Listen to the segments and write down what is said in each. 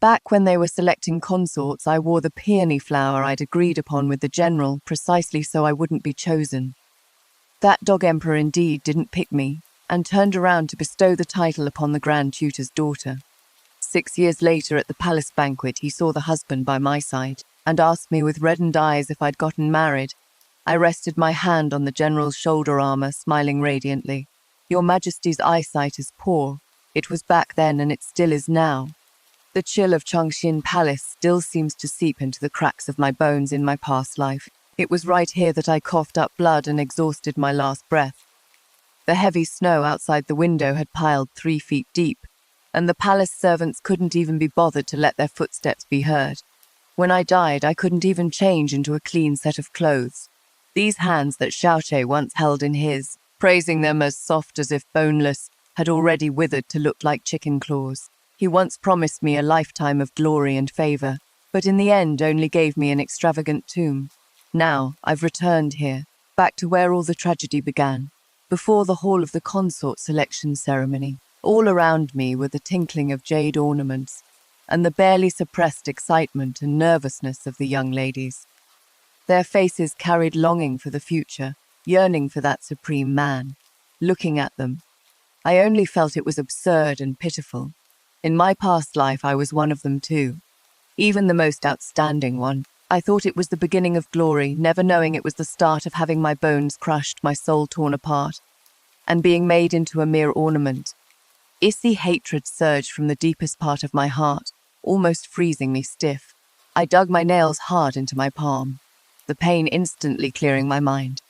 Back when they were selecting consorts, I wore the peony flower I'd agreed upon with the general, precisely so I wouldn't be chosen. That dog emperor indeed didn't pick me, and turned around to bestow the title upon the Grand Tutor's daughter. 6 years later at the palace banquet, he saw the husband by my side, and asked me with reddened eyes if I'd gotten married. I rested my hand on the general's shoulder armor, smiling radiantly. Your Majesty's eyesight is poor. It was back then, and it still is now. The chill of Chongqing Palace still seems to seep into the cracks of my bones in my past life. It was right here that I coughed up blood and exhausted my last breath. The heavy snow outside the window had piled 3 feet deep, and the palace servants couldn't even be bothered to let their footsteps be heard. When I died, I couldn't even change into a clean set of clothes. These hands that Xiaoche once held in his, praising them as soft as if boneless, had already withered to look like chicken claws. He once promised me a lifetime of glory and favor, but in the end only gave me an extravagant tomb. Now I've returned here, back to where all the tragedy began, before the hall of the consort selection ceremony. All around me were the tinkling of jade ornaments, and the barely suppressed excitement and nervousness of the young ladies. Their faces carried longing for the future, yearning for that supreme man. Looking at them, I only felt it was absurd and pitiful. In my past life, I was one of them too. Even the most outstanding one. I thought it was the beginning of glory, never knowing it was the start of having my bones crushed, my soul torn apart, and being made into a mere ornament. Issy hatred surged from the deepest part of my heart, almost freezing me stiff. I dug my nails hard into my palm, the pain instantly clearing my mind.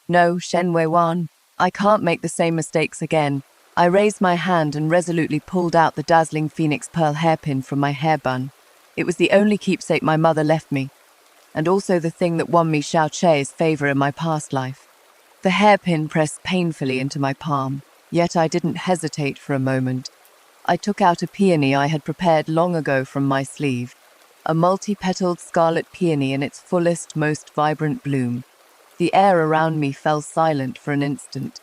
No, Shen Weiwan, I can't make the same mistakes again. I raised my hand and resolutely pulled out the dazzling phoenix pearl hairpin from my hair bun. It was the only keepsake my mother left me, and also the thing that won me Xiaoche's favor in my past life. The hairpin pressed painfully into my palm, yet I didn't hesitate for a moment. I took out a peony I had prepared long ago from my sleeve, a multi-petaled scarlet peony in its fullest, most vibrant bloom. The air around me fell silent for an instant.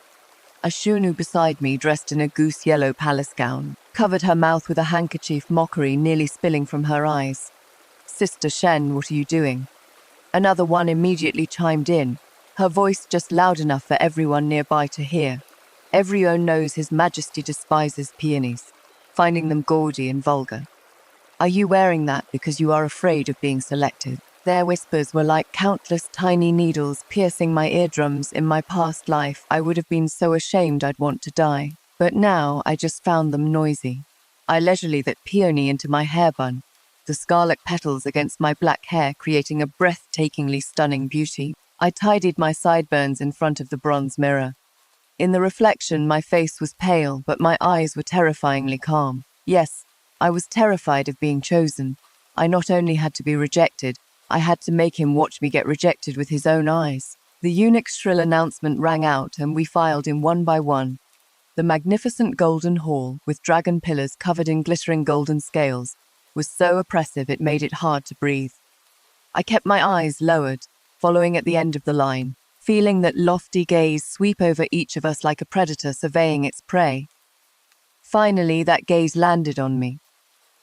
A shunu beside me, dressed in a goose-yellow palace gown, covered her mouth with a handkerchief, mockery nearly spilling from her eyes. "Sister Shen, what are you doing?" Another one immediately chimed in, her voice just loud enough for everyone nearby to hear. Everyone knows His Majesty despises peonies, finding them gaudy and vulgar. Are you wearing that because you are afraid of being selected? Their whispers were like countless tiny needles piercing my eardrums. In my past life, I would have been so ashamed I'd want to die. But now I just found them noisy. I leisurely that peony into my hair bun, the scarlet petals against my black hair creating a breathtakingly stunning beauty. I tidied my sideburns in front of the bronze mirror. In the reflection, my face was pale, but my eyes were terrifyingly calm. Yes, I was terrified of being chosen. I not only had to be rejected, I had to make him watch me get rejected with his own eyes. The eunuch's shrill announcement rang out, and we filed in one by one. The magnificent golden hall, with dragon pillars covered in glittering golden scales, was so oppressive it made it hard to breathe. I kept my eyes lowered, following at the end of the line, feeling that lofty gaze sweep over each of us like a predator surveying its prey. Finally, that gaze landed on me.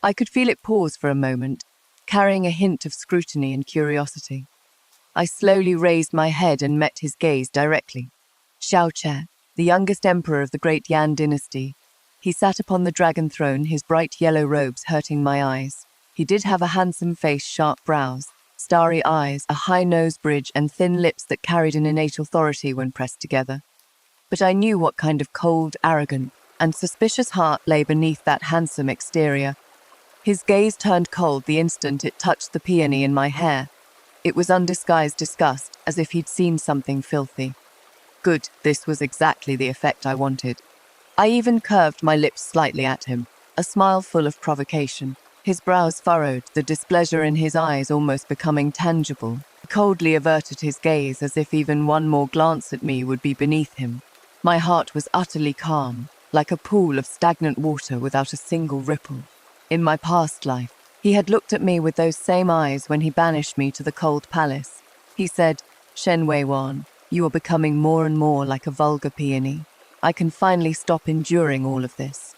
I could feel it pause for a moment, carrying a hint of scrutiny and curiosity. I slowly raised my head and met his gaze directly. Xiaoche, the youngest emperor of the great Yan dynasty. He sat upon the dragon throne, his bright yellow robes hurting my eyes. He did have a handsome face, sharp brows, starry eyes, a high nose bridge, and thin lips that carried an innate authority when pressed together. But I knew what kind of cold, arrogant, and suspicious heart lay beneath that handsome exterior. His gaze turned cold the instant it touched the peony in my hair. It was undisguised disgust, as if he'd seen something filthy. Good, this was exactly the effect I wanted. I even curved my lips slightly at him, a smile full of provocation. His brows furrowed, the displeasure in his eyes almost becoming tangible. He coldly averted his gaze, as if even one more glance at me would be beneath him. My heart was utterly calm, like a pool of stagnant water without a single ripple. In my past life, he had looked at me with those same eyes when he banished me to the cold palace. He said, "Shen Weiwan, you are becoming more and more like a vulgar peony. I can finally stop enduring all of this.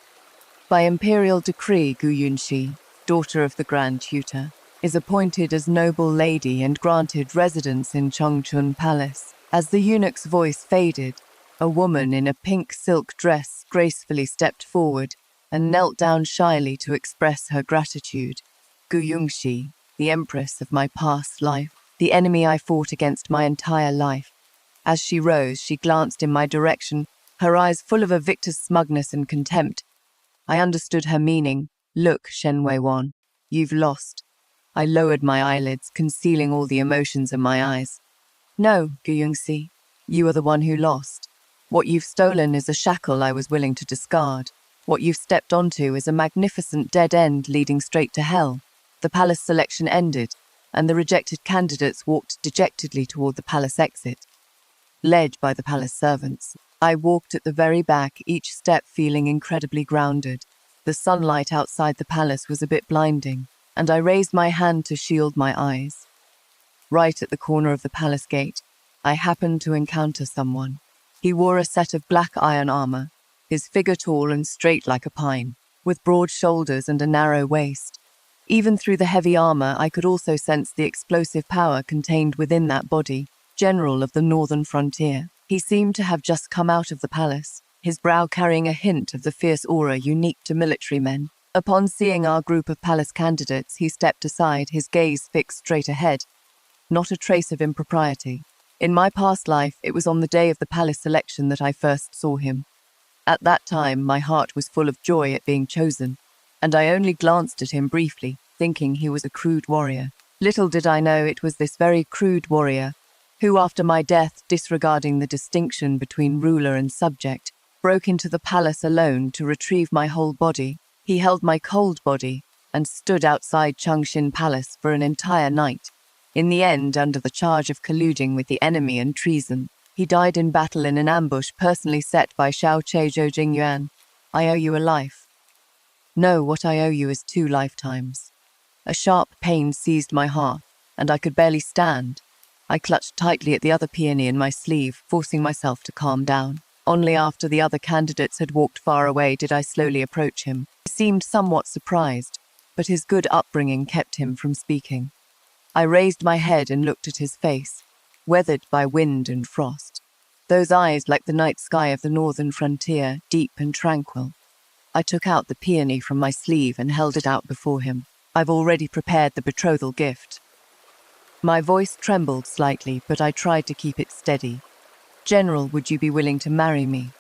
By imperial decree, Gu Yunxi, daughter of the Grand Tutor, is appointed as noble lady and granted residence in Chongchun Palace. As the eunuch's voice faded, a woman in a pink silk dress gracefully stepped forward and knelt down shyly to express her gratitude. Gu Yongxi, the empress of my past life, the enemy I fought against my entire life. As she rose, she glanced in my direction, her eyes full of a victor's smugness and contempt. I understood her meaning. Look, Shen Weiwan, you've lost. I lowered my eyelids, concealing all the emotions in my eyes. No, Gu Yongxi, you are the one who lost. What you've stolen is a shackle I was willing to discard. What you've stepped onto is a magnificent dead end leading straight to hell. The palace selection ended, and the rejected candidates walked dejectedly toward the palace exit. Led by the palace servants, I walked at the very back, each step feeling incredibly grounded. The sunlight outside the palace was a bit blinding, and I raised my hand to shield my eyes. Right at the corner of the palace gate, I happened to encounter someone. He wore a set of black iron armor, his figure tall and straight like a pine, with broad shoulders and a narrow waist. Even through the heavy armor, I could also sense the explosive power contained within that body. General of the northern frontier. He seemed to have just come out of the palace, his brow carrying a hint of the fierce aura unique to military men. Upon seeing our group of palace candidates, he stepped aside, his gaze fixed straight ahead. Not a trace of impropriety. In my past life, it was on the day of the palace selection that I first saw him. At that time, my heart was full of joy at being chosen, and I only glanced at him briefly, thinking he was a crude warrior. Little did I know it was this very crude warrior who, after my death, disregarding the distinction between ruler and subject, broke into the palace alone to retrieve my whole body. He held my cold body and stood outside Changxin Palace for an entire night. In the end, under the charge of colluding with the enemy and treason, he died in battle in an ambush personally set by Xiao Che Zhou Jingyuan. I owe you a life. No, what I owe you is 2 lifetimes. A sharp pain seized my heart, and I could barely stand. I clutched tightly at the other peony in my sleeve, forcing myself to calm down. Only after the other candidates had walked far away did I slowly approach him. He seemed somewhat surprised, but his good upbringing kept him from speaking. I raised my head and looked at his face, weathered by wind and frost. Those eyes like the night sky of the northern frontier, deep and tranquil. I took out the peony from my sleeve and held it out before him. I've already prepared the betrothal gift. My voice trembled slightly, but I tried to keep it steady. General, would you be willing to marry me?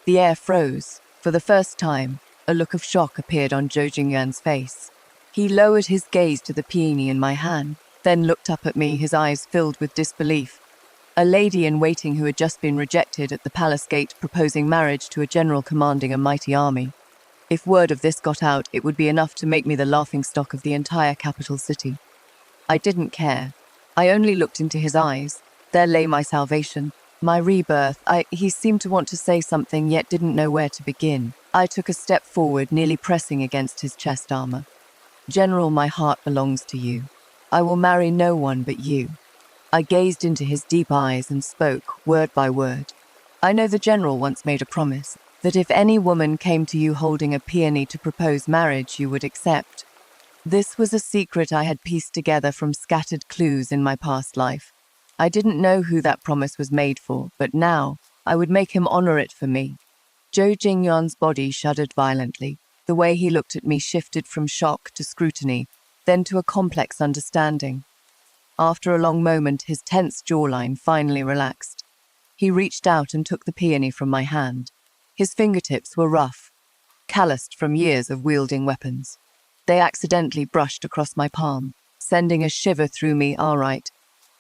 The air froze. For the first time, a look of shock appeared on Zhou Jingyuan's face. He lowered his gaze to the peony in my hand, then looked up at me, his eyes filled with disbelief. A lady-in-waiting who had just been rejected at the palace gate proposing marriage to a general commanding a mighty army. If word of this got out, it would be enough to make me the laughingstock of the entire capital city. I didn't care. I only looked into his eyes. There lay my salvation, my rebirth. He seemed to want to say something, yet didn't know where to begin. I took a step forward, nearly pressing against his chest armor. General, my heart belongs to you. I will marry no one but you. I gazed into his deep eyes and spoke, word by word. I know the general once made a promise that if any woman came to you holding a peony to propose marriage, you would accept. This was a secret I had pieced together from scattered clues in my past life. I didn't know who that promise was made for, but now I would make him honor it for me. Zhou Jingyuan's body shuddered violently. The way he looked at me shifted from shock to scrutiny, then to a complex understanding. After a long moment, his tense jawline finally relaxed. He reached out and took the peony from my hand. His fingertips were rough, calloused from years of wielding weapons. They accidentally brushed across my palm, sending a shiver through me. All right.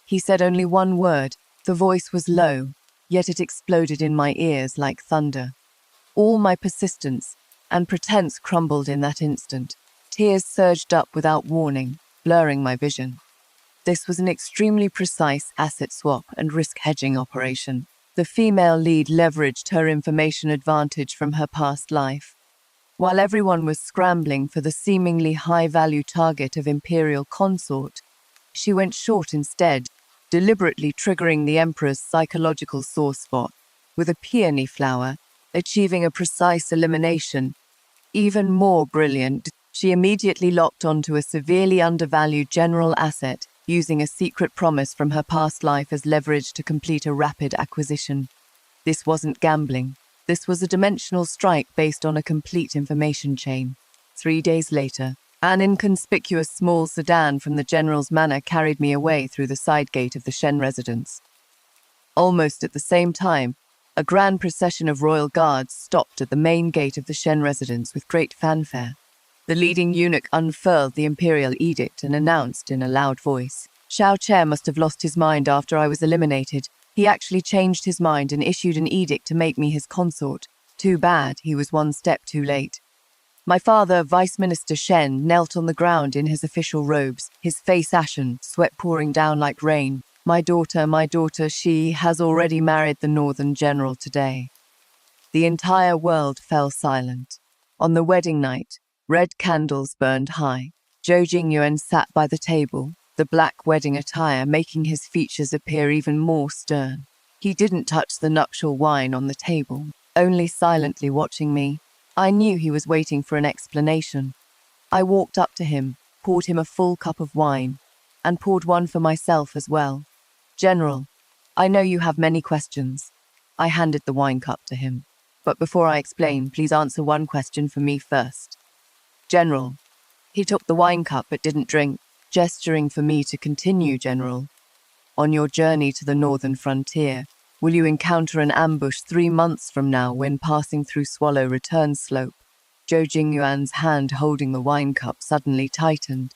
He said only one word. The voice was low, yet it exploded in my ears like thunder. All my persistence and pretense crumbled in that instant. Tears surged up without warning, blurring my vision. This was an extremely precise asset swap and risk hedging operation. The female lead leveraged her information advantage from her past life. While everyone was scrambling for the seemingly high-value target of Imperial Consort, she went short instead, deliberately triggering the Emperor's psychological sore spot with a peony flower, achieving a precise elimination. Even more brilliant, She immediately locked onto a severely undervalued general asset, using a secret promise from her past life as leverage to complete a rapid acquisition. This wasn't gambling. This was a dimensional strike based on a complete information chain. 3 days later, an inconspicuous small sedan from the general's manor carried me away through the side gate of the Shen residence. Almost at the same time, a grand procession of royal guards stopped at the main gate of the Shen residence with great fanfare. The leading eunuch unfurled the imperial edict and announced in a loud voice, "Xiao Che must have lost his mind after I was eliminated. He actually changed his mind and issued an edict to make me his consort. Too bad he was one step too late." My father, Vice Minister Shen, knelt on the ground in his official robes, his face ashen, sweat pouring down like rain. My daughter, she has already married the Northern General today." The entire world fell silent. On the wedding night, red candles burned high. Zhou Jingyuan sat by the table, the black wedding attire making his features appear even more stern. He didn't touch the nuptial wine on the table, only silently watching me. I knew he was waiting for an explanation. I walked up to him, poured him a full cup of wine, and poured one for myself as well. "General, I know you have many questions." I handed the wine cup to him. "But before I explain, please answer one question for me first." "General." He took the wine cup but didn't drink, gesturing for me to continue, "General. On your journey to the northern frontier, will you encounter an ambush 3 months from now when passing through Swallow Return Slope?" Zhou Jingyuan's hand holding the wine cup suddenly tightened.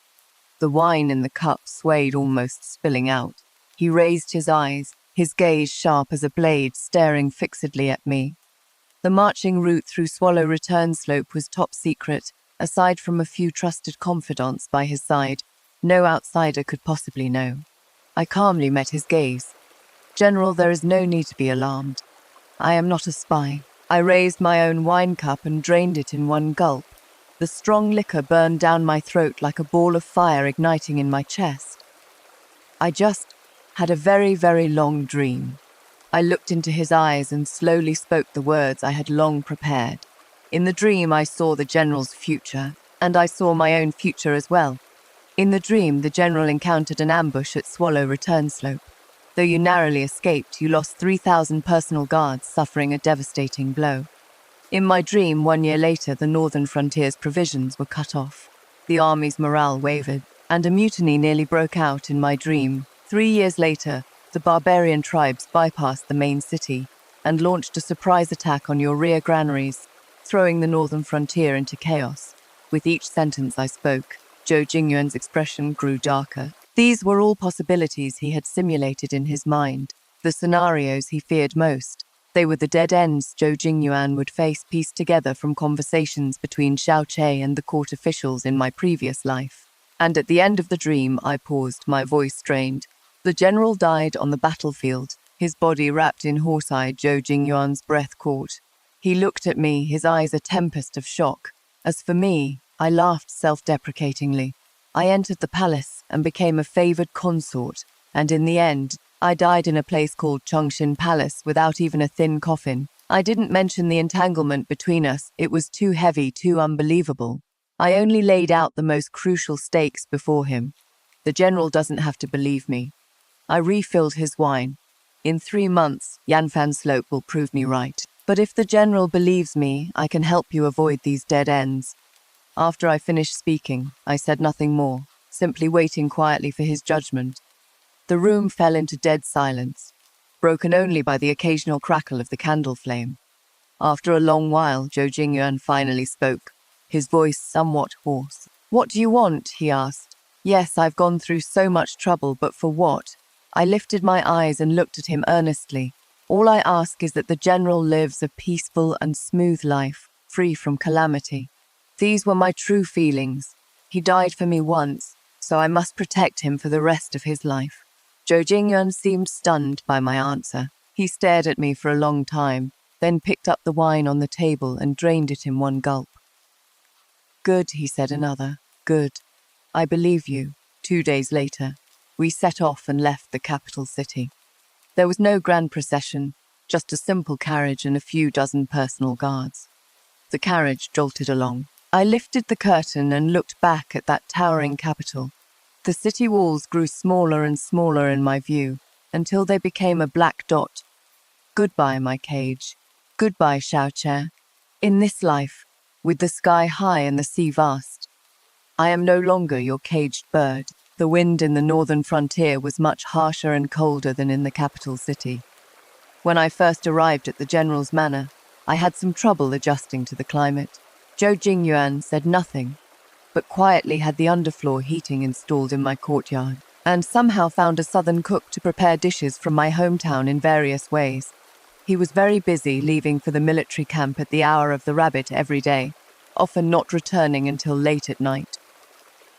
The wine in the cup swayed, almost spilling out. He raised his eyes, his gaze sharp as a blade, staring fixedly at me. The marching route through Swallow Return Slope was top secret. Aside from a few trusted confidants by his side, no outsider could possibly know. I calmly met his gaze. "General, there is no need to be alarmed. I am not a spy." I raised my own wine cup and drained it in one gulp. The strong liquor burned down my throat like a ball of fire igniting in my chest. "I just had a very, very long dream." I looked into his eyes and slowly spoke the words I had long prepared. In the dream, I saw the general's future, and I saw my own future as well. In the dream, the general encountered an ambush at Swallow Return Slope. Though you narrowly escaped, you lost 3,000 personal guards, suffering a devastating blow. In my dream, 1 year later, the northern frontier's provisions were cut off. The army's morale wavered, and a mutiny nearly broke out in my dream. 3 years later, the barbarian tribes bypassed the main city and launched a surprise attack on your rear granaries, throwing the northern frontier into chaos. With each sentence I spoke, Zhou Jingyuan's expression grew darker. These were all possibilities he had simulated in his mind, the scenarios he feared most. They were the dead ends Zhou Jingyuan would face pieced together from conversations between Xiao Che and the court officials in my previous life. And at the end of the dream, I paused, my voice strained. The general died on the battlefield, his body wrapped in horsehide. Zhou Jingyuan's breath caught. He looked at me, his eyes a tempest of shock. As for me, I laughed self-deprecatingly. I entered the palace and became a favored consort, and in the end, I died in a place called Chongshin Palace without even a thin coffin. I didn't mention the entanglement between us. It was too heavy, too unbelievable. I only laid out the most crucial stakes before him. The general doesn't have to believe me. I refilled his wine. In 3 months, Yanfan Slope will prove me right. But if the general believes me, I can help you avoid these dead ends. After I finished speaking, I said nothing more, simply waiting quietly for his judgment. The room fell into dead silence, broken only by the occasional crackle of the candle flame. After a long while, Zhou Jingyuan finally spoke, his voice somewhat hoarse. "What do you want?" he asked. "Yes, I've gone through so much trouble, but for what?" I lifted my eyes and looked at him earnestly. "All I ask is that the general lives a peaceful and smooth life, free from calamity. These were my true feelings. He died for me once, so I must protect him for the rest of his life." Zhou Jingyuan seemed stunned by my answer. He stared at me for a long time, then picked up the wine on the table and drained it in one gulp. "Good," he said another. "Good. I believe you." 2 days later, we set off and left the capital city. There was no grand procession, just a simple carriage and a few dozen personal guards. The carriage jolted along. I lifted the curtain and looked back at that towering capital. The city walls grew smaller and smaller in my view, until they became a black dot. Goodbye, my cage. Goodbye, Xiaoche. In this life, with the sky high and the sea vast, I am no longer your caged bird. The wind in the northern frontier was much harsher and colder than in the capital city. When I first arrived at the general's manor, I had some trouble adjusting to the climate. Zhou Jingyuan said nothing, but quietly had the underfloor heating installed in my courtyard, and somehow found a southern cook to prepare dishes from my hometown in various ways. He was very busy leaving for the military camp at the hour of the rabbit every day, often not returning until late at night.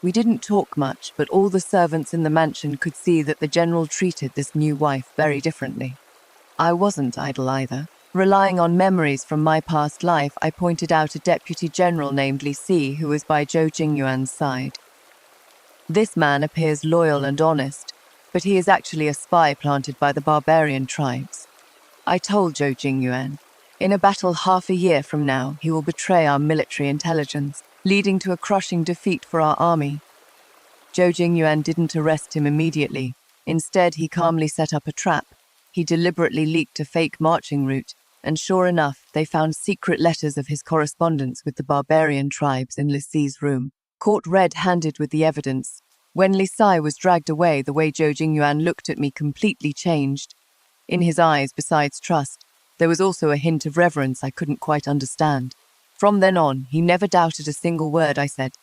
We didn't talk much, but all the servants in the mansion could see that the general treated this new wife very differently. I wasn't idle either. Relying on memories from my past life, I pointed out a deputy general named Li Si who was by Zhou Jingyuan's side. This man appears loyal and honest, but he is actually a spy planted by the barbarian tribes. I told Zhou Jingyuan, in a battle half a year from now, he will betray our military intelligence, leading to a crushing defeat for our army. Zhou Jingyuan didn't arrest him immediately. Instead, he calmly set up a trap. He deliberately leaked a fake marching route, and sure enough, they found secret letters of his correspondence with the barbarian tribes in Li Si's room. Caught red-handed with the evidence, when Li Si was dragged away, the way Zhou Jingyuan looked at me completely changed. In his eyes, besides trust, there was also a hint of reverence I couldn't quite understand. From then on, he never doubted a single word I said.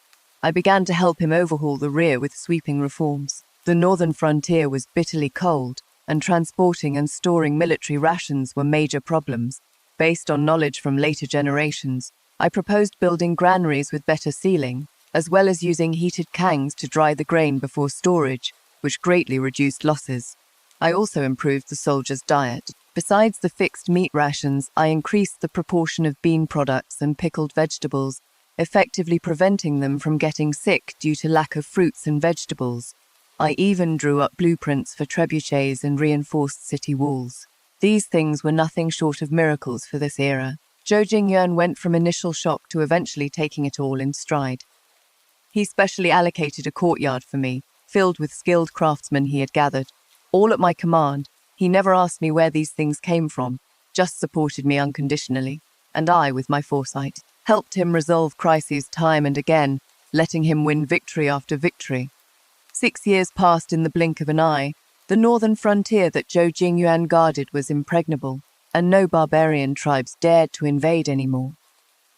I began to help him overhaul the rear with sweeping reforms. The northern frontier was bitterly cold, and transporting and storing military rations were major problems. Based on knowledge from later generations, I proposed building granaries with better sealing, as well as using heated kangs to dry the grain before storage, which greatly reduced losses. I also improved the soldiers' diet. Besides the fixed meat rations, I increased the proportion of bean products and pickled vegetables, effectively preventing them from getting sick due to lack of fruits and vegetables. I even drew up blueprints for trebuchets and reinforced city walls. These things were nothing short of miracles for this era. Zhou Jingyuan went from initial shock to eventually taking it all in stride. He specially allocated a courtyard for me, filled with skilled craftsmen he had gathered. All at my command, he never asked me where these things came from, just supported me unconditionally, and I, with my foresight, helped him resolve crises time and again, letting him win victory after victory. 6 years passed in the blink of an eye. The northern frontier that Zhou Jingyuan guarded was impregnable, and no barbarian tribes dared to invade anymore.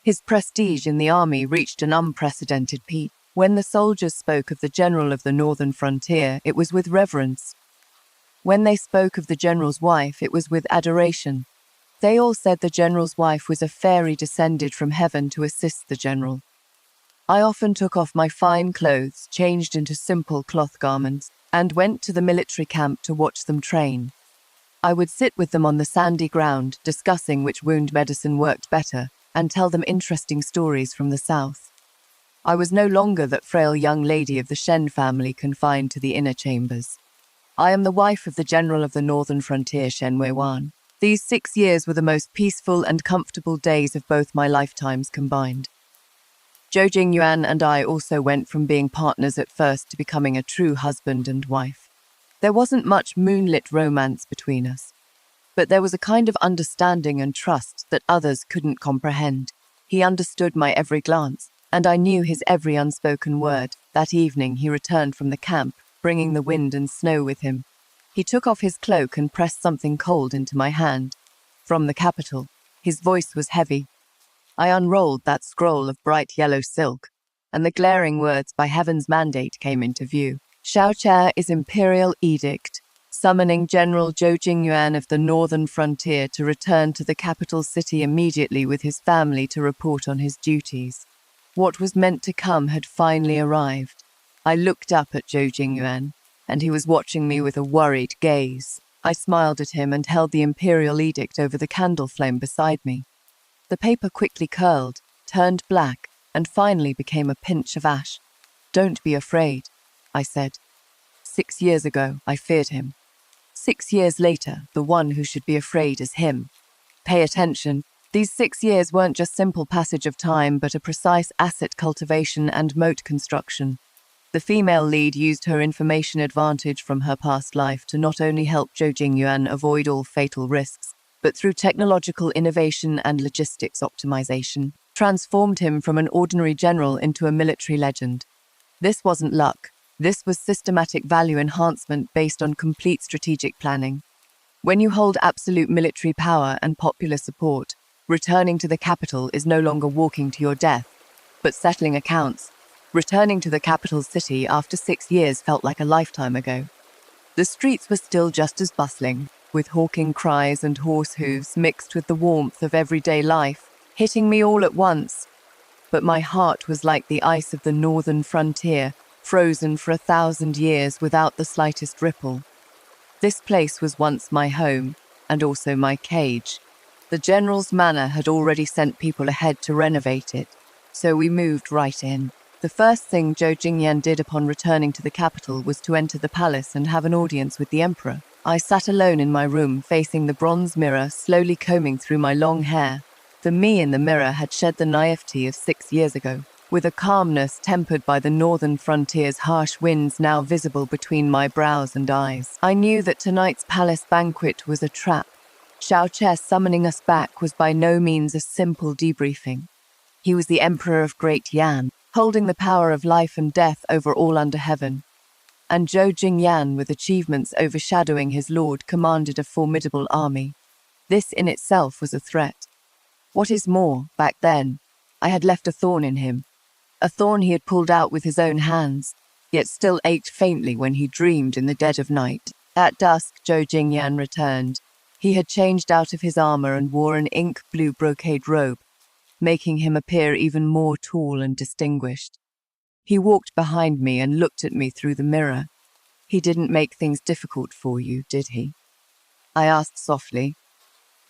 His prestige in the army reached an unprecedented peak. When the soldiers spoke of the general of the northern frontier, it was with reverence. When they spoke of the general's wife, it was with adoration. They all said the general's wife was a fairy descended from heaven to assist the general. I often took off my fine clothes, changed into simple cloth garments, and went to the military camp to watch them train. I would sit with them on the sandy ground, discussing which wound medicine worked better, and tell them interesting stories from the south. I was no longer that frail young lady of the Shen family confined to the inner chambers. I am the wife of the general of the northern frontier, Shen Weiwan. These 6 years were the most peaceful and comfortable days of both my lifetimes combined. Zhou Jingyuan and I also went from being partners at first to becoming a true husband and wife. There wasn't much moonlit romance between us, but there was a kind of understanding and trust that others couldn't comprehend. He understood my every glance, and I knew his every unspoken word. That evening he returned from the camp, bringing the wind and snow with him. He took off his cloak and pressed something cold into my hand. From the capital, his voice was heavy. I unrolled that scroll of bright yellow silk, and the glaring words "by heaven's mandate" came into view. Xiaoche is imperial edict, summoning General Zhou Jingyuan of the northern frontier to return to the capital city immediately with his family to report on his duties. What was meant to come had finally arrived. I looked up at Zhou Jingyuan, and he was watching me with a worried gaze. I smiled at him and held the imperial edict over the candle flame beside me. The paper quickly curled, turned black, and finally became a pinch of ash. "Don't be afraid," I said. 6 years ago, I feared him. 6 years later, the one who should be afraid is him. Pay attention. These 6 years weren't just simple passage of time, but a precise asset cultivation and moat construction. The female lead used her information advantage from her past life to not only help Zhou Jingyuan avoid all fatal risks, but through technological innovation and logistics optimization, transformed him from an ordinary general into a military legend. This wasn't luck. This was systematic value enhancement based on complete strategic planning. When you hold absolute military power and popular support, returning to the capital is no longer walking to your death, but settling accounts. Returning to the capital city after 6 years felt like a lifetime ago. The streets were still just as bustling, with hawking cries and horse hooves mixed with the warmth of everyday life, hitting me all at once. But my heart was like the ice of the northern frontier, frozen for 1,000 years without the slightest ripple. This place was once my home, and also my cage. The general's manor had already sent people ahead to renovate it, so we moved right in. The first thing Zhou Jingyan did upon returning to the capital was to enter the palace and have an audience with the emperor. I sat alone in my room, facing the bronze mirror, slowly combing through my long hair. The me in the mirror had shed the naivety of 6 years ago, with a calmness tempered by the northern frontier's harsh winds now visible between my brows and eyes. I knew that tonight's palace banquet was a trap. Xiao Che summoning us back was by no means a simple debriefing. He was the Emperor of Great Yan, holding the power of life and death over all under heaven. And Zhou Jingyan, with achievements overshadowing his lord, commanded a formidable army. This in itself was a threat. What is more, back then, I had left a thorn in him. A thorn he had pulled out with his own hands, yet still ached faintly when he dreamed in the dead of night. At dusk, Zhou Jingyan returned. He had changed out of his armor and wore an ink-blue brocade robe, making him appear even more tall and distinguished. He walked behind me and looked at me through the mirror. He didn't make things difficult for you, did he? I asked softly.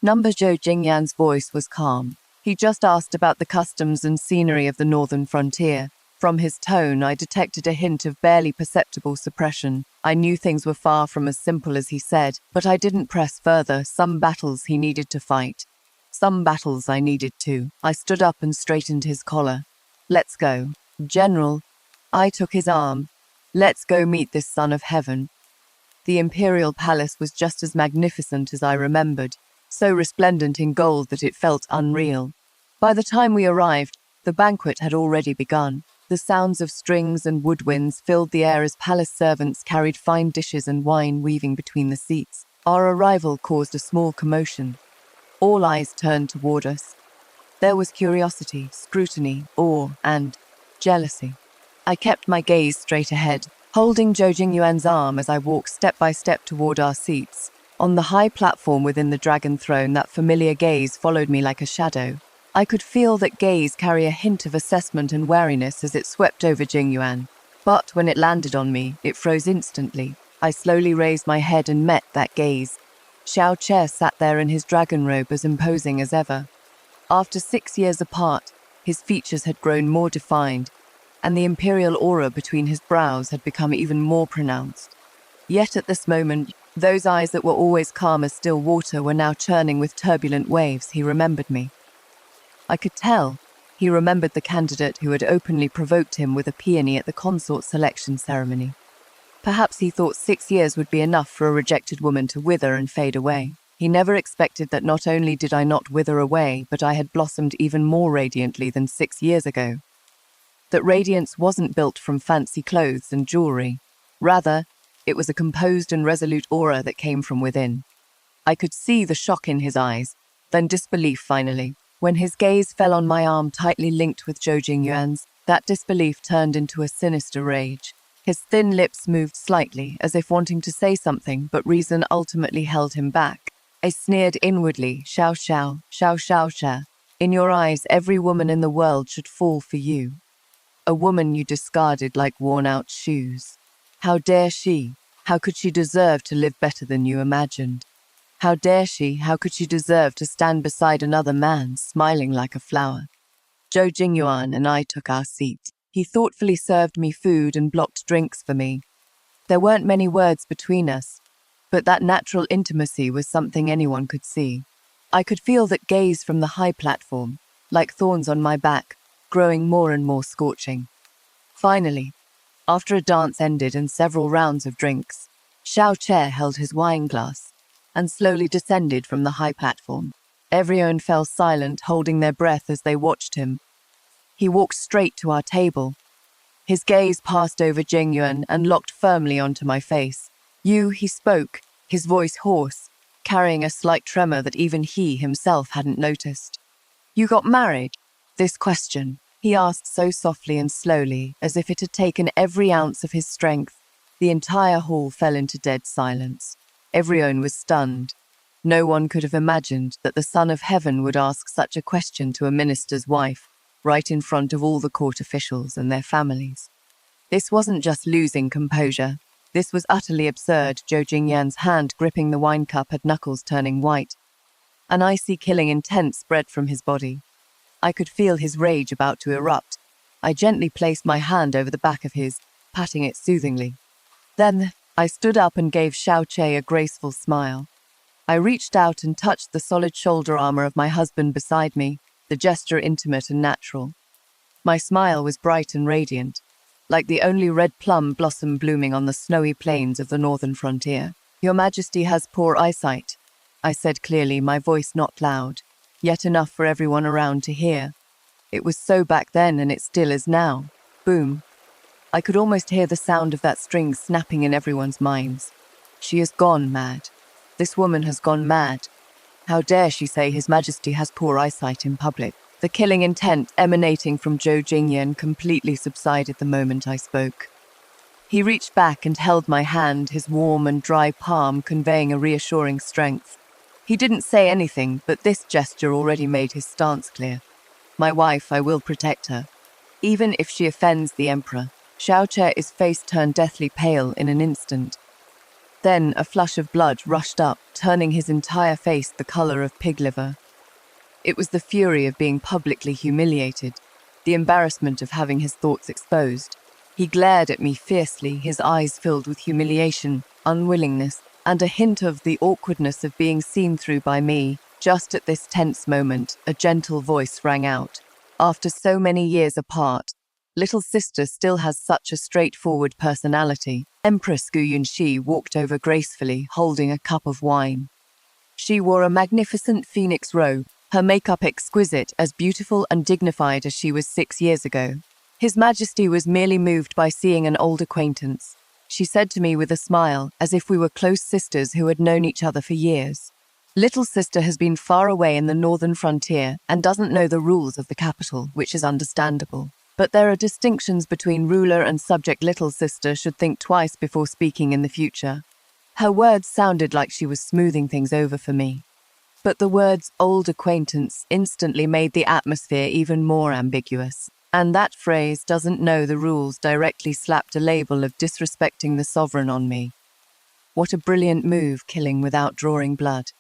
Number Zhou Jingyan's voice was calm. He just asked about the customs and scenery of the northern frontier. From his tone, I detected a hint of barely perceptible suppression. I knew things were far from as simple as he said, but I didn't press further. Some battles he needed to fight. Some battles I needed too. I stood up and straightened his collar. Let's go. General. I took his arm. Let's go meet this son of heaven. The imperial palace was just as magnificent as I remembered, so resplendent in gold that it felt unreal. By the time we arrived, the banquet had already begun. The sounds of strings and woodwinds filled the air as palace servants carried fine dishes and wine weaving between the seats. Our arrival caused a small commotion. All eyes turned toward us. There was curiosity, scrutiny, awe, and jealousy. I kept my gaze straight ahead, holding Zhou Jingyuan's arm as I walked step by step toward our seats. On the high platform within the dragon throne, that familiar gaze followed me like a shadow. I could feel that gaze carry a hint of assessment and wariness as it swept over Jingyuan. But when it landed on me, it froze instantly. I slowly raised my head and met that gaze. Xiao Che sat there in his dragon robe, as imposing as ever. After 6 years apart, his features had grown more defined, and the imperial aura between his brows had become even more pronounced. Yet at this moment, those eyes that were always calm as still water were now churning with turbulent waves. He remembered me. I could tell he remembered the candidate who had openly provoked him with a peony at the Consort selection ceremony. Perhaps he thought 6 years would be enough for a rejected woman to wither and fade away. He never expected that not only did I not wither away, but I had blossomed even more radiantly than 6 years ago. That radiance wasn't built from fancy clothes and jewelry. Rather, it was a composed and resolute aura that came from within. I could see the shock in his eyes, then disbelief finally. When his gaze fell on my arm tightly linked with Zhou Jingyuan's, that disbelief turned into a sinister rage. His thin lips moved slightly, as if wanting to say something, but reason ultimately held him back. I sneered inwardly, Xiao Xiao, Xiao Xiao Xia. In your eyes, every woman in the world should fall for you. A woman you discarded like worn-out shoes. How dare she? How could she deserve to live better than you imagined? How dare she? How could she deserve to stand beside another man, smiling like a flower? Zhou Jingyuan and I took our seat. He thoughtfully served me food and blocked drinks for me. There weren't many words between us, but that natural intimacy was something anyone could see. I could feel that gaze from the high platform, like thorns on my back, growing more and more scorching. Finally, after a dance ended and several rounds of drinks, Xiao Che held his wine glass and slowly descended from the high platform. Everyone fell silent, holding their breath as they watched him. He walked straight to our table. His gaze passed over Jingyuan and locked firmly onto my face. "You," he spoke, his voice hoarse, carrying a slight tremor that even he himself hadn't noticed. "You got married?" This question, he asked so softly and slowly, as if it had taken every ounce of his strength. The entire hall fell into dead silence. Everyone was stunned. No one could have imagined that the Son of Heaven would ask such a question to a minister's wife, right in front of all the court officials and their families. This wasn't just losing composure. This was utterly absurd. Zhou Jingyan's hand gripping the wine cup had knuckles turning white. An icy killing intent spread from his body. I could feel his rage about to erupt. I gently placed my hand over the back of his, patting it soothingly. Then I stood up and gave Xiao Che a graceful smile. I reached out and touched the solid shoulder armor of my husband beside me, the gesture intimate and natural. My smile was bright and radiant, like the only red plum blossom blooming on the snowy plains of the northern frontier. "Your Majesty has poor eyesight," I said clearly, my voice not loud, yet enough for everyone around to hear. It was so back then and it still is now. Boom. I could almost hear the sound of that string snapping in everyone's minds. She has gone mad. This woman has gone mad. How dare she say His Majesty has poor eyesight in public? The killing intent emanating from Zhou Jingyan completely subsided the moment I spoke. He reached back and held my hand, his warm and dry palm conveying a reassuring strength. He didn't say anything, but this gesture already made his stance clear. My wife, I will protect her, even if she offends the Emperor. Xiao Che's face turned deathly pale in an instant. Then a flush of blood rushed up, turning his entire face the color of pig liver. It was the fury of being publicly humiliated, the embarrassment of having his thoughts exposed. He glared at me fiercely, his eyes filled with humiliation, unwillingness, and a hint of the awkwardness of being seen through by me. Just at this tense moment, a gentle voice rang out. "After so many years apart, little sister still has such a straightforward personality." Empress Gu Yunxi walked over gracefully, holding a cup of wine. She wore a magnificent phoenix robe, her makeup exquisite, as beautiful and dignified as she was 6 years ago. His Majesty was merely moved by seeing an old acquaintance, she said to me with a smile, as if we were close sisters who had known each other for years. Little sister has been far away in the northern frontier and doesn't know the rules of the capital, which is understandable. But there are distinctions between ruler and subject. Little sister should think twice before speaking in the future. Her words sounded like she was smoothing things over for me. But the words old acquaintance instantly made the atmosphere even more ambiguous. And that phrase doesn't know the rules directly slapped a label of disrespecting the sovereign on me. What a brilliant move, killing without drawing blood.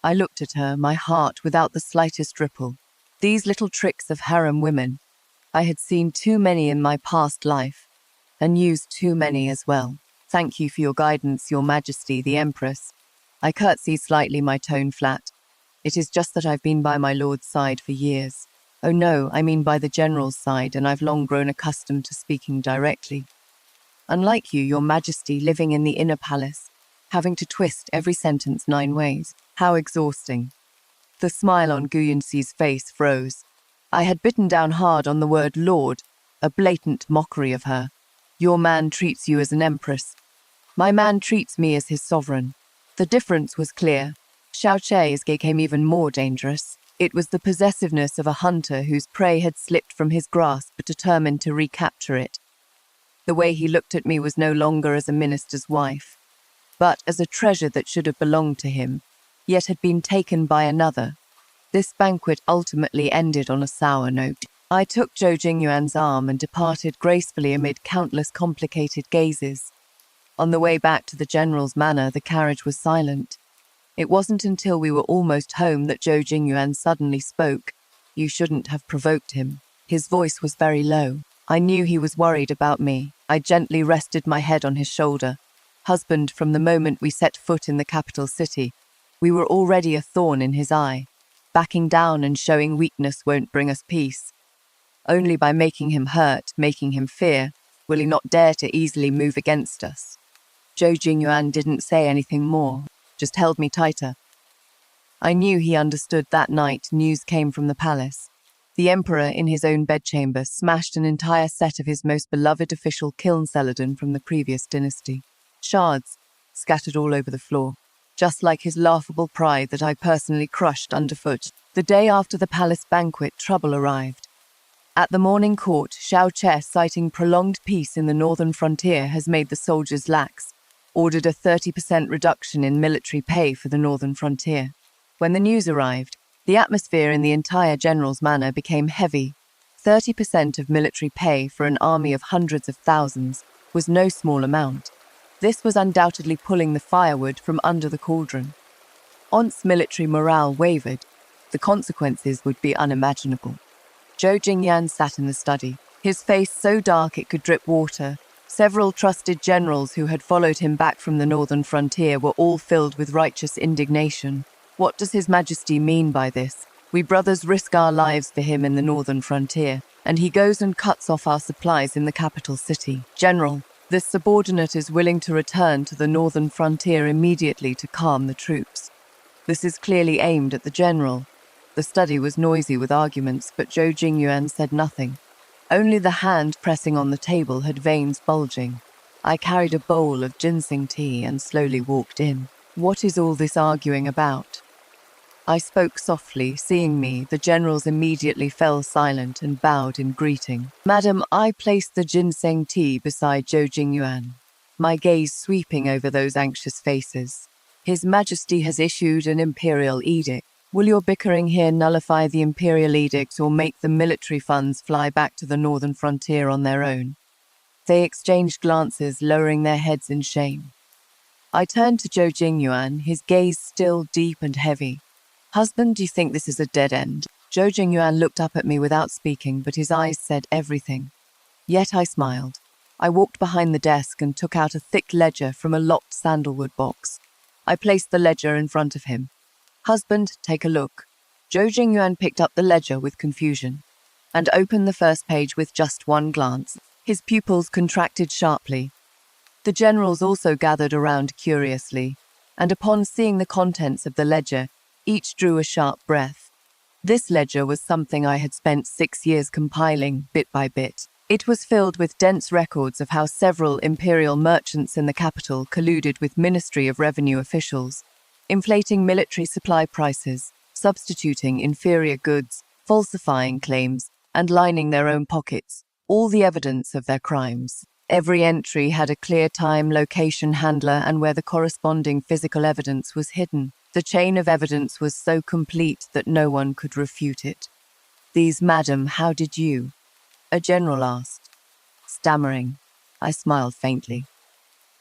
I looked at her, my heart without the slightest ripple. These little tricks of harem women. I had seen too many in my past life, and used too many as well. "Thank you for your guidance, Your Majesty, the Empress." I curtsied slightly, my tone flat. "It is just that I've been by my lord's side for years. Oh no, I mean by the general's side, and I've long grown accustomed to speaking directly. Unlike you, Your Majesty, living in the inner palace, having to twist every sentence 9 ways. How exhausting." The smile on Gu Yunxi's face froze. I had bitten down hard on the word lord, a blatant mockery of her. "Your man treats you as an empress. My man treats me as his sovereign." The difference was clear. Xiao Che's became even more dangerous. It was the possessiveness of a hunter whose prey had slipped from his grasp but determined to recapture it. The way he looked at me was no longer as a minister's wife, but as a treasure that should have belonged to him, yet had been taken by another. This banquet ultimately ended on a sour note. I took Zhou Jingyuan's arm and departed gracefully amid countless complicated gazes. On the way back to the general's manor, the carriage was silent. It wasn't until we were almost home that Zhou Jingyuan suddenly spoke. "You shouldn't have provoked him." His voice was very low. I knew he was worried about me. I gently rested my head on his shoulder. "Husband, from the moment we set foot in the capital city, we were already a thorn in his eye. Backing down and showing weakness won't bring us peace. Only by making him hurt, making him fear, will he not dare to easily move against us. Zhou Jingyuan didn't say anything more, just held me tighter. I knew he understood that night news came from the palace. The emperor, in his own bedchamber, smashed an entire set of his most beloved official kiln celadon from the previous dynasty. Shards scattered all over the floor, just like his laughable pride that I personally crushed underfoot. The day after the palace banquet, trouble arrived. At the morning court, Xiao Che, citing prolonged peace in the northern frontier, has made the soldiers lax, ordered a 30% reduction in military pay for the northern frontier. When the news arrived, the atmosphere in the entire general's manor became heavy. 30% of military pay for an army of hundreds of thousands was no small amount. This was undoubtedly pulling the firewood from under the cauldron. Once military morale wavered, the consequences would be unimaginable. Zhou Jingyan sat in the study, his face so dark it could drip water. Several trusted generals who had followed him back from the northern frontier were all filled with righteous indignation. What does His Majesty mean by this? We brothers risk our lives for him in the northern frontier, and he goes and cuts off our supplies in the capital city. General, this subordinate is willing to return to the northern frontier immediately to calm the troops. This is clearly aimed at the general. The study was noisy with arguments, but Zhou Jingyuan said nothing. Only the hand pressing on the table had veins bulging. I carried a bowl of ginseng tea and slowly walked in. What is all this arguing about? I spoke softly. Seeing me, the generals immediately fell silent and bowed in greeting. Madam, I placed the ginseng tea beside Zhou Jingyuan, my gaze sweeping over those anxious faces. His Majesty has issued an imperial edict. Will your bickering here nullify the imperial edict or make the military funds fly back to the northern frontier on their own? They exchanged glances, lowering their heads in shame. I turned to Zhou Jingyuan, his gaze still deep and heavy. Husband, do you think this is a dead end? Zhou Jingyuan looked up at me without speaking, but his eyes said everything. Yet I smiled. I walked behind the desk and took out a thick ledger from a locked sandalwood box. I placed the ledger in front of him. Husband, take a look. Zhou Jingyuan picked up the ledger with confusion and opened the first page with just one glance. His pupils contracted sharply. The generals also gathered around curiously, and upon seeing the contents of the ledger, each drew a sharp breath. This ledger was something I had spent 6 years compiling, bit by bit. It was filled with dense records of how several imperial merchants in the capital colluded with Ministry of Revenue officials, inflating military supply prices, substituting inferior goods, falsifying claims, and lining their own pockets, all the evidence of their crimes. Every entry had a clear time, location, handler, and where the corresponding physical evidence was hidden. The chain of evidence was so complete that no one could refute it. These, madam, how did you? A general asked. Stammering, I smiled faintly.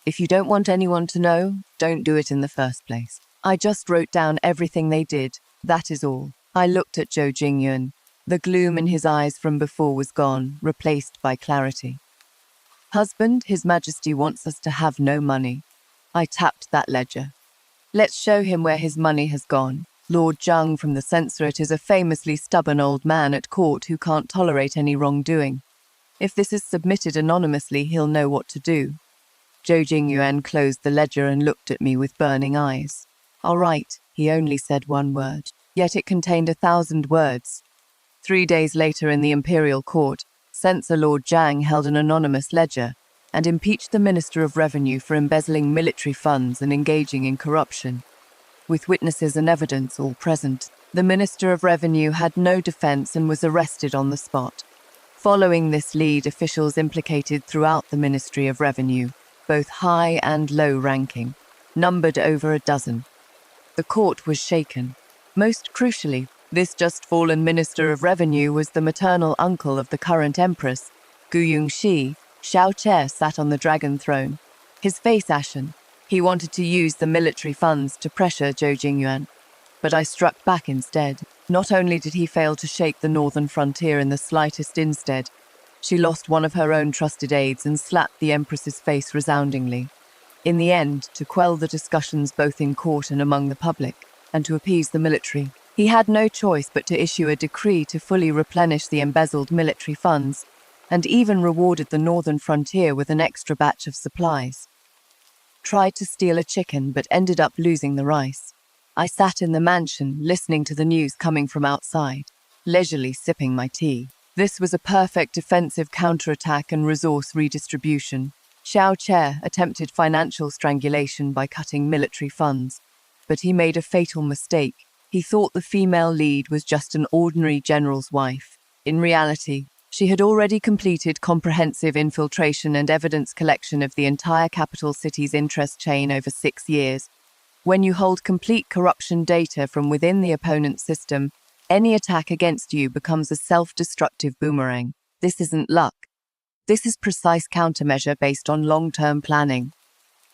If you don't want anyone to know, don't do it in the first place. I just wrote down everything they did, that is all. I looked at Zhou Jingyuan. The gloom in his eyes from before was gone, replaced by clarity. Husband, His Majesty wants us to have no money. I tapped that ledger. Let's show him where his money has gone. Lord Zhang from the Censorate is a famously stubborn old man at court who can't tolerate any wrongdoing. If this is submitted anonymously, he'll know what to do. Zhou Jingyuan closed the ledger and looked at me with burning eyes. All right, he only said one word, yet it contained 1,000 words. 3 days later in the imperial court, Censor Lord Zhang held an anonymous ledger and impeached the Minister of Revenue for embezzling military funds and engaging in corruption. With witnesses and evidence all present, the Minister of Revenue had no defense and was arrested on the spot. Following this lead, officials implicated throughout the Ministry of Revenue, both high and low ranking, numbered over a dozen. The court was shaken. Most crucially, this just-fallen Minister of Revenue was the maternal uncle of the current Empress, Gu Yongxi. Xiao Che sat on the dragon throne, his face ashen. He wanted to use the military funds to pressure Zhou Jingyuan, but I struck back instead. Not only did he fail to shake the northern frontier in the slightest, instead, she lost one of her own trusted aides and slapped the Empress's face resoundingly. In the end, to quell the discussions both in court and among the public, and to appease the military, He had no choice but to issue a decree to fully replenish the embezzled military funds, and even rewarded the northern frontier with an extra batch of supplies. Tried to steal a chicken but ended up losing the rice. I sat in the mansion, listening to the news coming from outside, leisurely sipping my tea. This was a perfect defensive counterattack and resource redistribution. Xiao Che attempted financial strangulation by cutting military funds, but he made a fatal mistake. He thought the female lead was just an ordinary general's wife. In reality, she had already completed comprehensive infiltration and evidence collection of the entire capital city's interest chain over 6 years. When you hold complete corruption data from within the opponent's system, any attack against you becomes a self-destructive boomerang. This isn't luck. This is precise countermeasure based on long-term planning.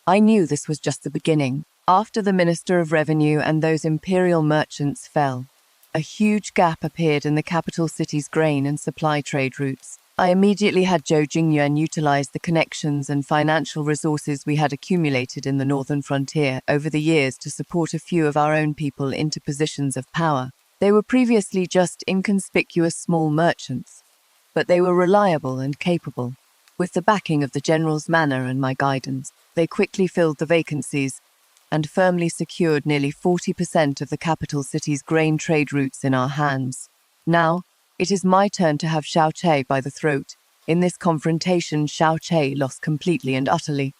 I knew this was just the beginning. After the Minister of Revenue and those imperial merchants fell, a huge gap appeared in the capital city's grain and supply trade routes. I immediately had Zhou Jingyuan utilize the connections and financial resources we had accumulated in the northern frontier over the years to support a few of our own people into positions of power. They were previously just inconspicuous small merchants, but they were reliable and capable. With the backing of the general's manor and my guidance, they quickly filled the vacancies and firmly secured nearly 40% of the capital city's grain trade routes in our hands. Now, it is my turn to have Xiao Che by the throat. In this confrontation, Xiao Che lost completely and utterly.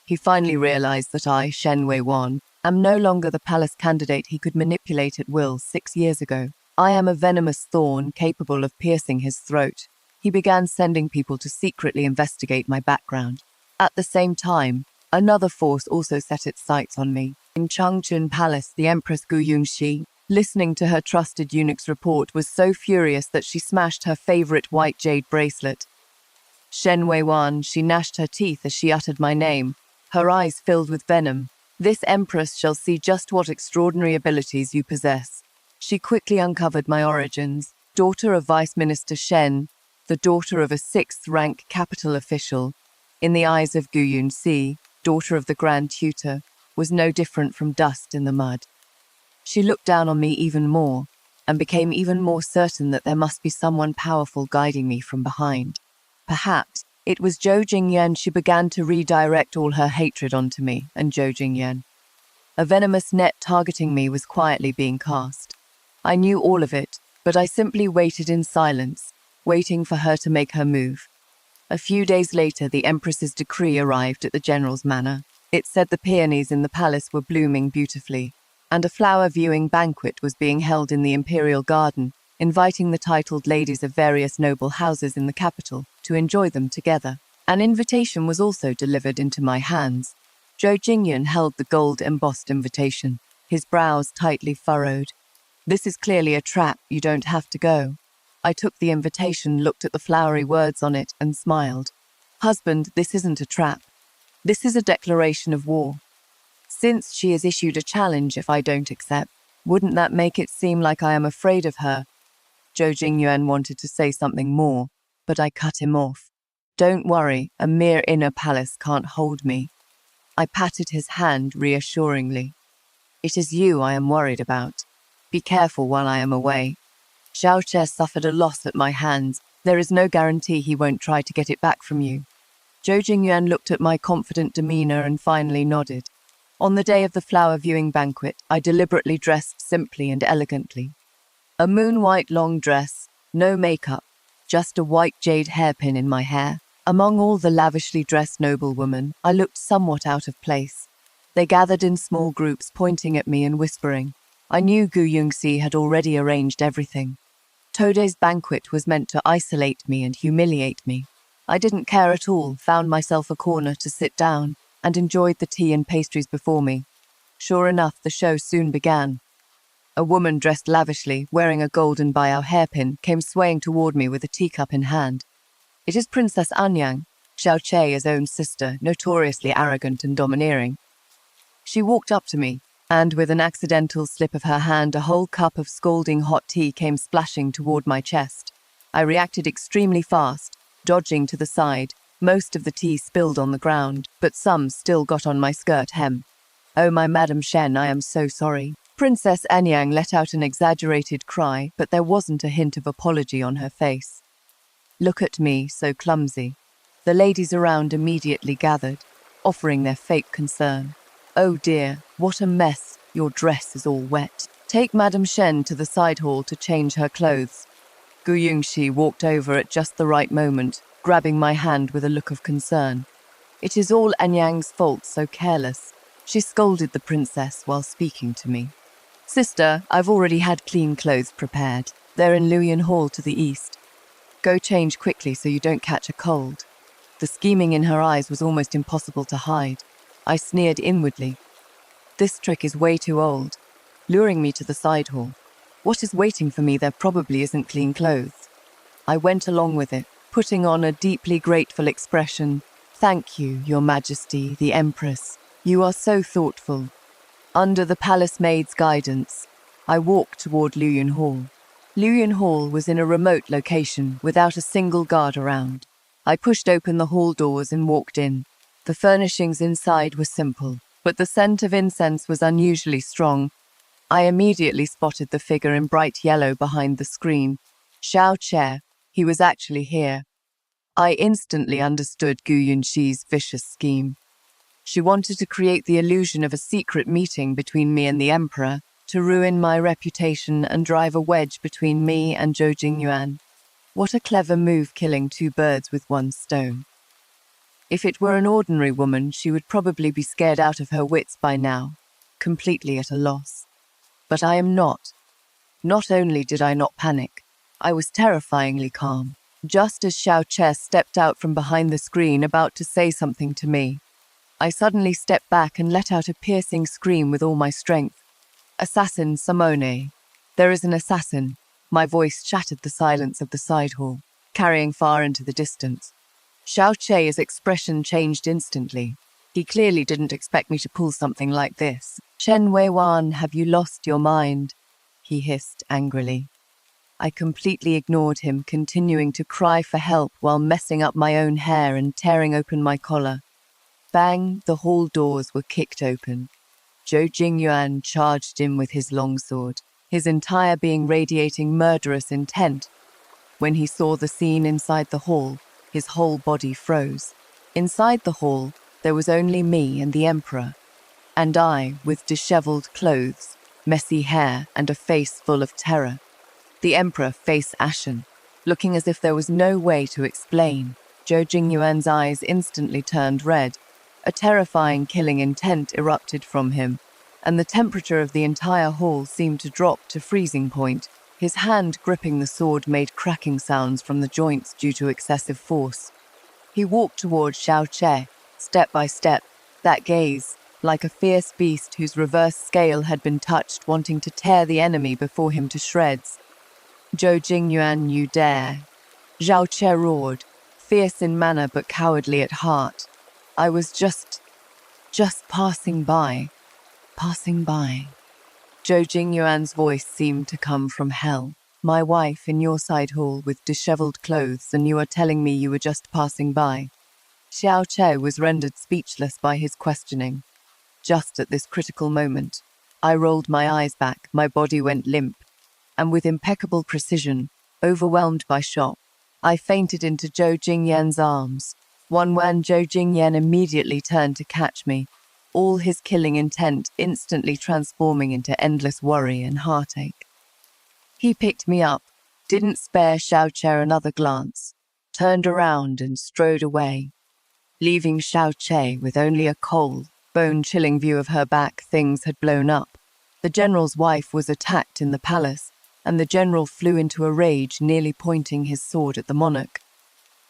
He finally realized that I, Shen Weiwan, am no longer the palace candidate he could manipulate at will 6 years ago. I am a venomous thorn capable of piercing his throat. He began sending people to secretly investigate my background. At the same time, another force also set its sights on me. In Changchun Palace, the Empress Gu Yunxi, listening to her trusted eunuch's report, was so furious that she smashed her favorite white jade bracelet. Shen Weiwan, she gnashed her teeth as she uttered my name, her eyes filled with venom. This empress shall see just what extraordinary abilities you possess. She quickly uncovered my origins. Daughter of Vice Minister Shen, the daughter of a 6th-rank capital official, in the eyes of Gu Yunxi, daughter of the Grand Tutor, was no different from dust in the mud. She looked down on me even more, and became even more certain that there must be someone powerful guiding me from behind. Perhaps it was Zhou Jingyuan. She began to redirect all her hatred onto me and Zhou Jingyuan. A venomous net targeting me was quietly being cast. I knew all of it, but I simply waited in silence, waiting for her to make her move. A few days later, the Empress's decree arrived at the general's manor. It said the peonies in the palace were blooming beautifully, and a flower-viewing banquet was being held in the imperial garden, inviting the titled ladies of various noble houses in the capital to enjoy them together. An invitation was also delivered into my hands. Zhou Jingyuan held the gold-embossed invitation, his brows tightly furrowed. This is clearly a trap, you don't have to go. I took the invitation, looked at the flowery words on it, and smiled. Husband, this isn't a trap. This is a declaration of war. Since she has issued a challenge if I don't accept, wouldn't that make it seem like I am afraid of her? Zhou Jingyuan wanted to say something more, but I cut him off. Don't worry, a mere inner palace can't hold me. I patted his hand reassuringly. It is you I am worried about. Be careful while I am away. Xiao Che suffered a loss at my hands. There is no guarantee he won't try to get it back from you. Zhou Jingyuan looked at my confident demeanor and finally nodded. On the day of the flower-viewing banquet, I deliberately dressed simply and elegantly. A moon-white long dress, no makeup, just a white jade hairpin in my hair. Among all the lavishly dressed noblewomen, I looked somewhat out of place. They gathered in small groups, pointing at me and whispering. I knew Gu Yunxi had already arranged everything. Tode's banquet was meant to isolate me and humiliate me. I didn't care at all, found myself a corner to sit down, and enjoyed the tea and pastries before me. Sure enough, the show soon began. A woman dressed lavishly, wearing a golden Biao hairpin, came swaying toward me with a teacup in hand. It is Princess Anyang, Xiao Che's own sister, notoriously arrogant and domineering. She walked up to me, and with an accidental slip of her hand, a whole cup of scalding hot tea came splashing toward my chest. I reacted extremely fast, dodging to the side. Most of the tea spilled on the ground, but some still got on my skirt hem. Oh, my Madam Shen, I am so sorry. Princess Anyang let out an exaggerated cry, but there wasn't a hint of apology on her face. Look at me, so clumsy. The ladies around immediately gathered, offering their fake concern. Oh dear, what a mess, your dress is all wet. Take Madame Shen to the side hall to change her clothes. Gu Yongxi walked over at just the right moment, grabbing my hand with a look of concern. It is all Anyang's fault, so careless. She scolded the princess while speaking to me. Sister, I've already had clean clothes prepared. They're in Luoyan Hall to the east. Go change quickly so you don't catch a cold. The scheming in her eyes was almost impossible to hide. I sneered inwardly. This trick is way too old. Luring me to the side hall. What is waiting for me there probably isn't clean clothes. I went along with it, putting on a deeply grateful expression. Thank you, Your Majesty, the Empress. You are so thoughtful. Under the palace maid's guidance, I walked toward Luoyan Hall. Luoyan Hall was in a remote location without a single guard around. I pushed open the hall doors and walked in. The furnishings inside were simple, but the scent of incense was unusually strong. I immediately spotted the figure in bright yellow behind the screen. Xiao Che, he was actually here. I instantly understood Gu Yunxi's vicious scheme. She wanted to create the illusion of a secret meeting between me and the emperor to ruin my reputation and drive a wedge between me and Zhou Jingyuan. What a clever move, killing two birds with one stone. If it were an ordinary woman, she would probably be scared out of her wits by now, completely at a loss. But I am not. Not only did I not panic, I was terrifyingly calm. Just as Xiao Che stepped out from behind the screen about to say something to me, I suddenly stepped back and let out a piercing scream with all my strength. Assassin Simone. There is an assassin. My voice shattered the silence of the side hall, carrying far into the distance. Xiao Che's expression changed instantly. He clearly didn't expect me to pull something like this. Chen Weiwan, have you lost your mind? He hissed angrily. I completely ignored him, continuing to cry for help while messing up my own hair and tearing open my collar. Bang, the hall doors were kicked open. Zhou Jingyuan charged in with his longsword, his entire being radiating murderous intent. When he saw the scene inside the hall, his whole body froze. Inside the hall, there was only me and the emperor, and I, with disheveled clothes, messy hair, and a face full of terror. The emperor, face ashen, looking as if there was no way to explain. Zhou Jingyuan's eyes instantly turned red. A terrifying killing intent erupted from him, and the temperature of the entire hall seemed to drop to freezing point. His hand gripping the sword made cracking sounds from the joints due to excessive force. He walked towards Xiao Che, step by step, that gaze, like a fierce beast whose reverse scale had been touched, wanting to tear the enemy before him to shreds. Zhou Jingyuan, you dare. Xiao Che roared, fierce in manner but cowardly at heart. I was just passing by. Passing by. Zhou Jingyuan's voice seemed to come from hell. My wife in your side hall with disheveled clothes, and you are telling me you were just passing by. Xiao Che was rendered speechless by his questioning. Just at this critical moment, I rolled my eyes back, my body went limp, and with impeccable precision, overwhelmed by shock, I fainted into Zhou Jingyan's arms. When Zhou Jingyan immediately turned to catch me, all his killing intent instantly transforming into endless worry and heartache. He picked me up, didn't spare Xiao Che another glance, turned around and strode away, leaving Xiao Che with only a cold, bone-chilling view of her back. Things had blown up. The general's wife was attacked in the palace, and the general flew into a rage, nearly pointing his sword at the monarch.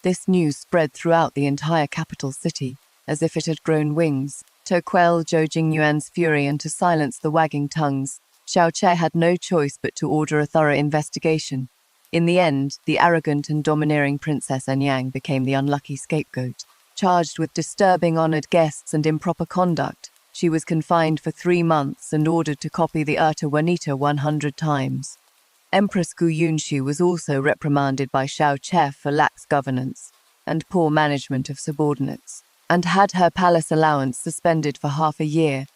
This news spread throughout the entire capital city, as if it had grown wings. To quell Zhou Jingyuan's fury and to silence the wagging tongues, Xiao Che had no choice but to order a thorough investigation. In the end, the arrogant and domineering Princess Anyang became the unlucky scapegoat. Charged with disturbing honored guests and improper conduct, she was confined for 3 months and ordered to copy the Erta Juanita 100 times. Empress Gu Yunxi was also reprimanded by Xiao Che for lax governance and poor management of subordinates, and had her palace allowance suspended for half a year.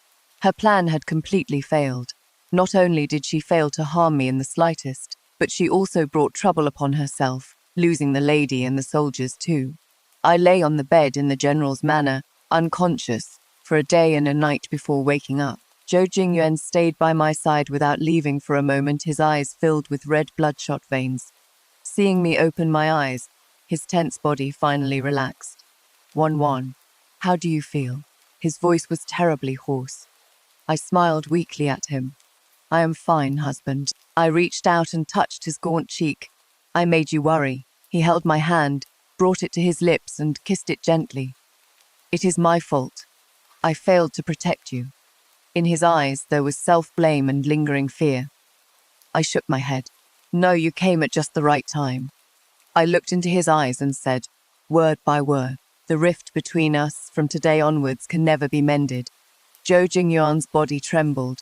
Her plan had completely failed. Not only did she fail to harm me in the slightest, but she also brought trouble upon herself, losing the lady and the soldiers too. I lay on the bed in the general's manor, unconscious, for a day and a night before waking up. Zhou Jingyuan stayed by my side without leaving for a moment, his eyes filled with red bloodshot veins. Seeing me open my eyes, his tense body finally relaxed. Wan, how do you feel? His voice was terribly hoarse. I smiled weakly at him. I am fine, husband. I reached out and touched his gaunt cheek. I made you worry. He held my hand, brought it to his lips and kissed it gently. It is my fault. I failed to protect you. In his eyes there was self-blame and lingering fear. I shook my head. No, you came at just the right time. I looked into his eyes and said, word by word, the rift between us from today onwards can never be mended. Zhou Jingyuan's body trembled.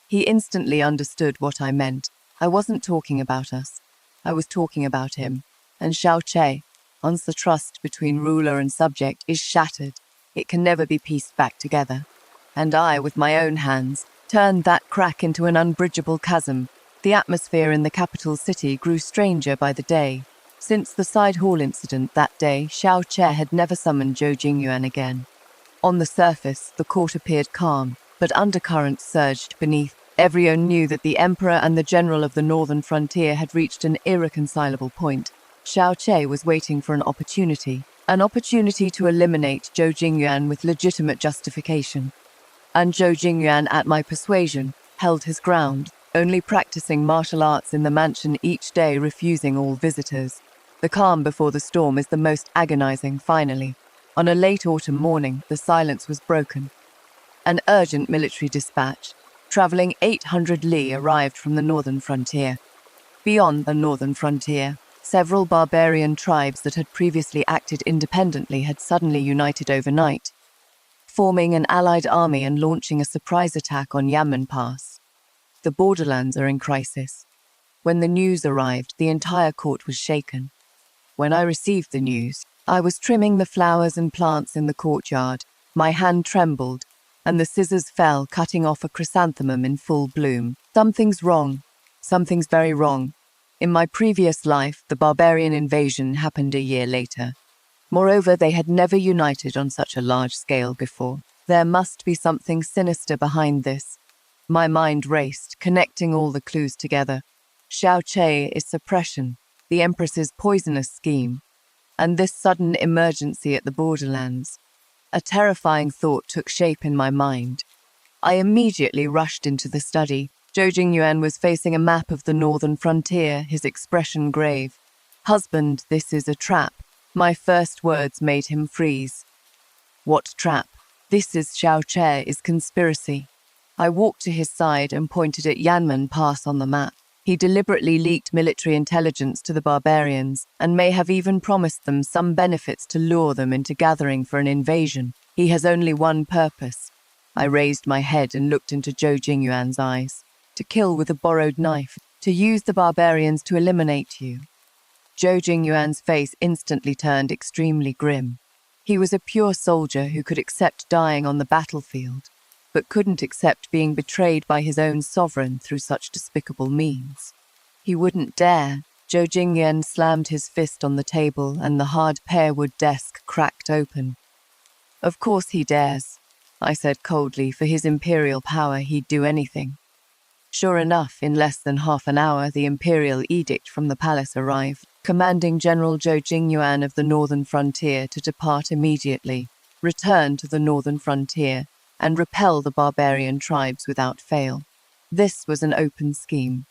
He instantly understood what I meant. I wasn't talking about us. I was talking about him. And Xiaoche, once the trust between ruler and subject is shattered, it can never be pieced back together. And I, with my own hands, turned that crack into an unbridgeable chasm. The atmosphere in the capital city grew stranger by the day. Since the side hall incident that day, Xiaoche had never summoned Zhou Jingyuan again. On the surface, the court appeared calm, but undercurrents surged beneath. Everyone knew that the emperor and the general of the northern frontier had reached an irreconcilable point. Xiaoche was waiting for an opportunity to eliminate Zhou Jingyuan with legitimate justification. And Zhou Jingyuan, at my persuasion, held his ground, only practicing martial arts in the mansion each day, refusing all visitors. The calm before the storm is the most agonizing, finally. On a late autumn morning, the silence was broken. An urgent military dispatch, traveling 800 li, arrived from the northern frontier. Beyond the northern frontier, several barbarian tribes that had previously acted independently had suddenly united overnight, forming an allied army and launching a surprise attack on Yanmen Pass. The borderlands are in crisis. When the news arrived, the entire court was shaken. When I received the news, I was trimming the flowers and plants in the courtyard. My hand trembled, and the scissors fell, cutting off a chrysanthemum in full bloom. Something's wrong. Something's very wrong. In my previous life, the barbarian invasion happened a year later. Moreover, they had never united on such a large scale before. There must be something sinister behind this. My mind raced, connecting all the clues together. Xiaoche is suppression, the Empress's poisonous scheme, and this sudden emergency at the borderlands. A terrifying thought took shape in my mind. I immediately rushed into the study. Zhou Jingyuan was facing a map of the northern frontier, his expression grave. Husband, this is a trap. My first words made him freeze. What trap? This is Xiaoche's conspiracy. I walked to his side and pointed at Yanmen Pass on the map. He deliberately leaked military intelligence to the barbarians and may have even promised them some benefits to lure them into gathering for an invasion. He has only one purpose. I raised my head and looked into Zhou Jingyuan's eyes. To kill with a borrowed knife, to use the barbarians to eliminate you. Zhou Jingyuan's face instantly turned extremely grim. He was a pure soldier who could accept dying on the battlefield, but couldn't accept being betrayed by his own sovereign through such despicable means. He wouldn't dare. Zhou Jingyuan slammed his fist on the table and the hard pearwood desk cracked open. Of course he dares, I said coldly. For his imperial power he'd do anything. Sure enough, in less than half an hour, the imperial edict from the palace arrived, commanding General Zhou Jingyuan of the northern frontier to depart immediately, return to the northern frontier, and repel the barbarian tribes without fail. This was an open scheme.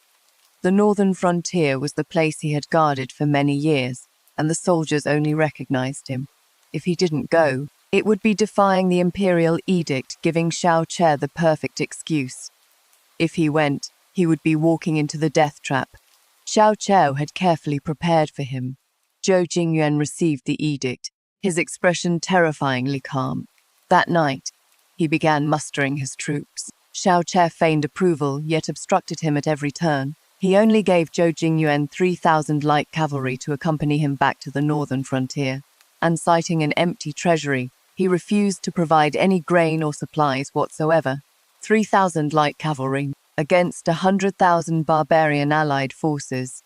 The northern frontier was the place he had guarded for many years, and the soldiers only recognized him. If he didn't go, it would be defying the imperial edict, giving Xiaoche the perfect excuse. If he went, he would be walking into the death trap. Xiaoche had carefully prepared for him. Zhou Jingyuan received the edict, his expression terrifyingly calm. That night, he began mustering his troops. Xiaoche feigned approval, yet obstructed him at every turn. He only gave Zhou Jingyuan 3,000 light cavalry to accompany him back to the northern frontier, and citing an empty treasury, he refused to provide any grain or supplies whatsoever. 3,000 light cavalry, against 100,000 barbarian allied forces.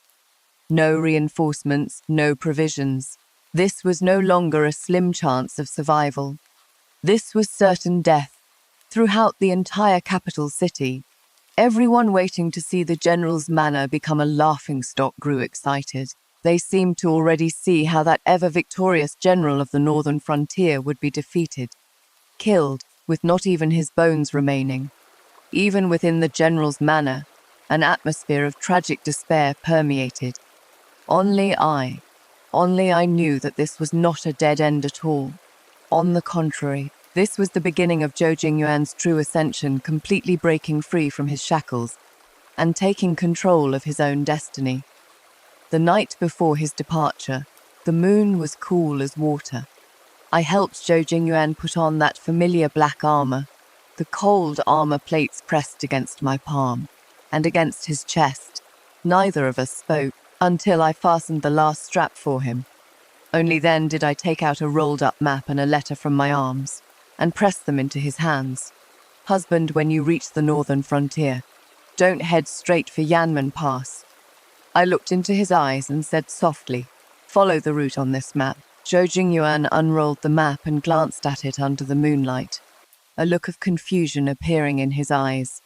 No reinforcements, no provisions. This was no longer a slim chance of survival. This was certain death. Throughout the entire capital city, everyone waiting to see the general's manor become a laughingstock grew excited. They seemed to already see how that ever-victorious general of the northern frontier would be defeated, killed, with not even his bones remaining. Even within the general's manor, an atmosphere of tragic despair permeated. Only I knew that this was not a dead end at all. On the contrary, this was the beginning of Zhou Jingyuan's true ascension, completely breaking free from his shackles and taking control of his own destiny. The night before his departure, the moon was cool as water. I helped Zhou Jingyuan put on that familiar black armor, the cold armor plates pressed against my palm and against his chest. Neither of us spoke until I fastened the last strap for him. Only then did I take out a rolled-up map and a letter from my arms and press them into his hands. Husband, when you reach the northern frontier, don't head straight for Yanmen Pass. I looked into his eyes and said softly, follow the route on this map. Zhou Jingyuan unrolled the map and glanced at it under the moonlight, a look of confusion appearing in his eyes.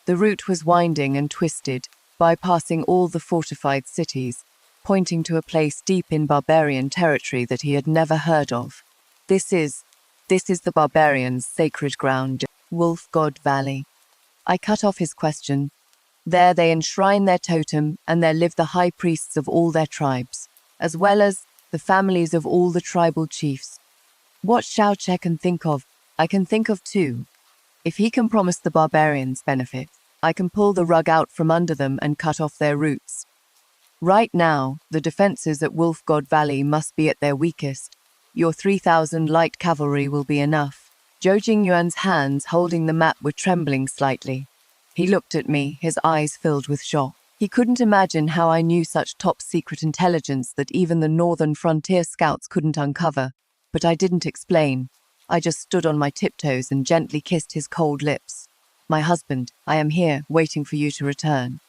The route was winding and twisted, bypassing all the fortified cities, pointing to a place deep in barbarian territory that he had never heard of. This is the barbarians' sacred ground, Wolf God Valley. I cut off his question. There they enshrine their totem, and there live the high priests of all their tribes, as well as the families of all the tribal chiefs. What Xiaoche can think of, I can think of too. If he can promise the barbarians benefit, I can pull the rug out from under them and cut off their roots. Right now, the defenses at Wolf God Valley must be at their weakest. Your 3,000 light cavalry will be enough. Zhou Jingyuan's hands holding the map were trembling slightly. He looked at me, his eyes filled with shock. He couldn't imagine how I knew such top-secret intelligence that even the northern frontier scouts couldn't uncover. But I didn't explain. I just stood on my tiptoes and gently kissed his cold lips. My husband, I am here, waiting for you to return.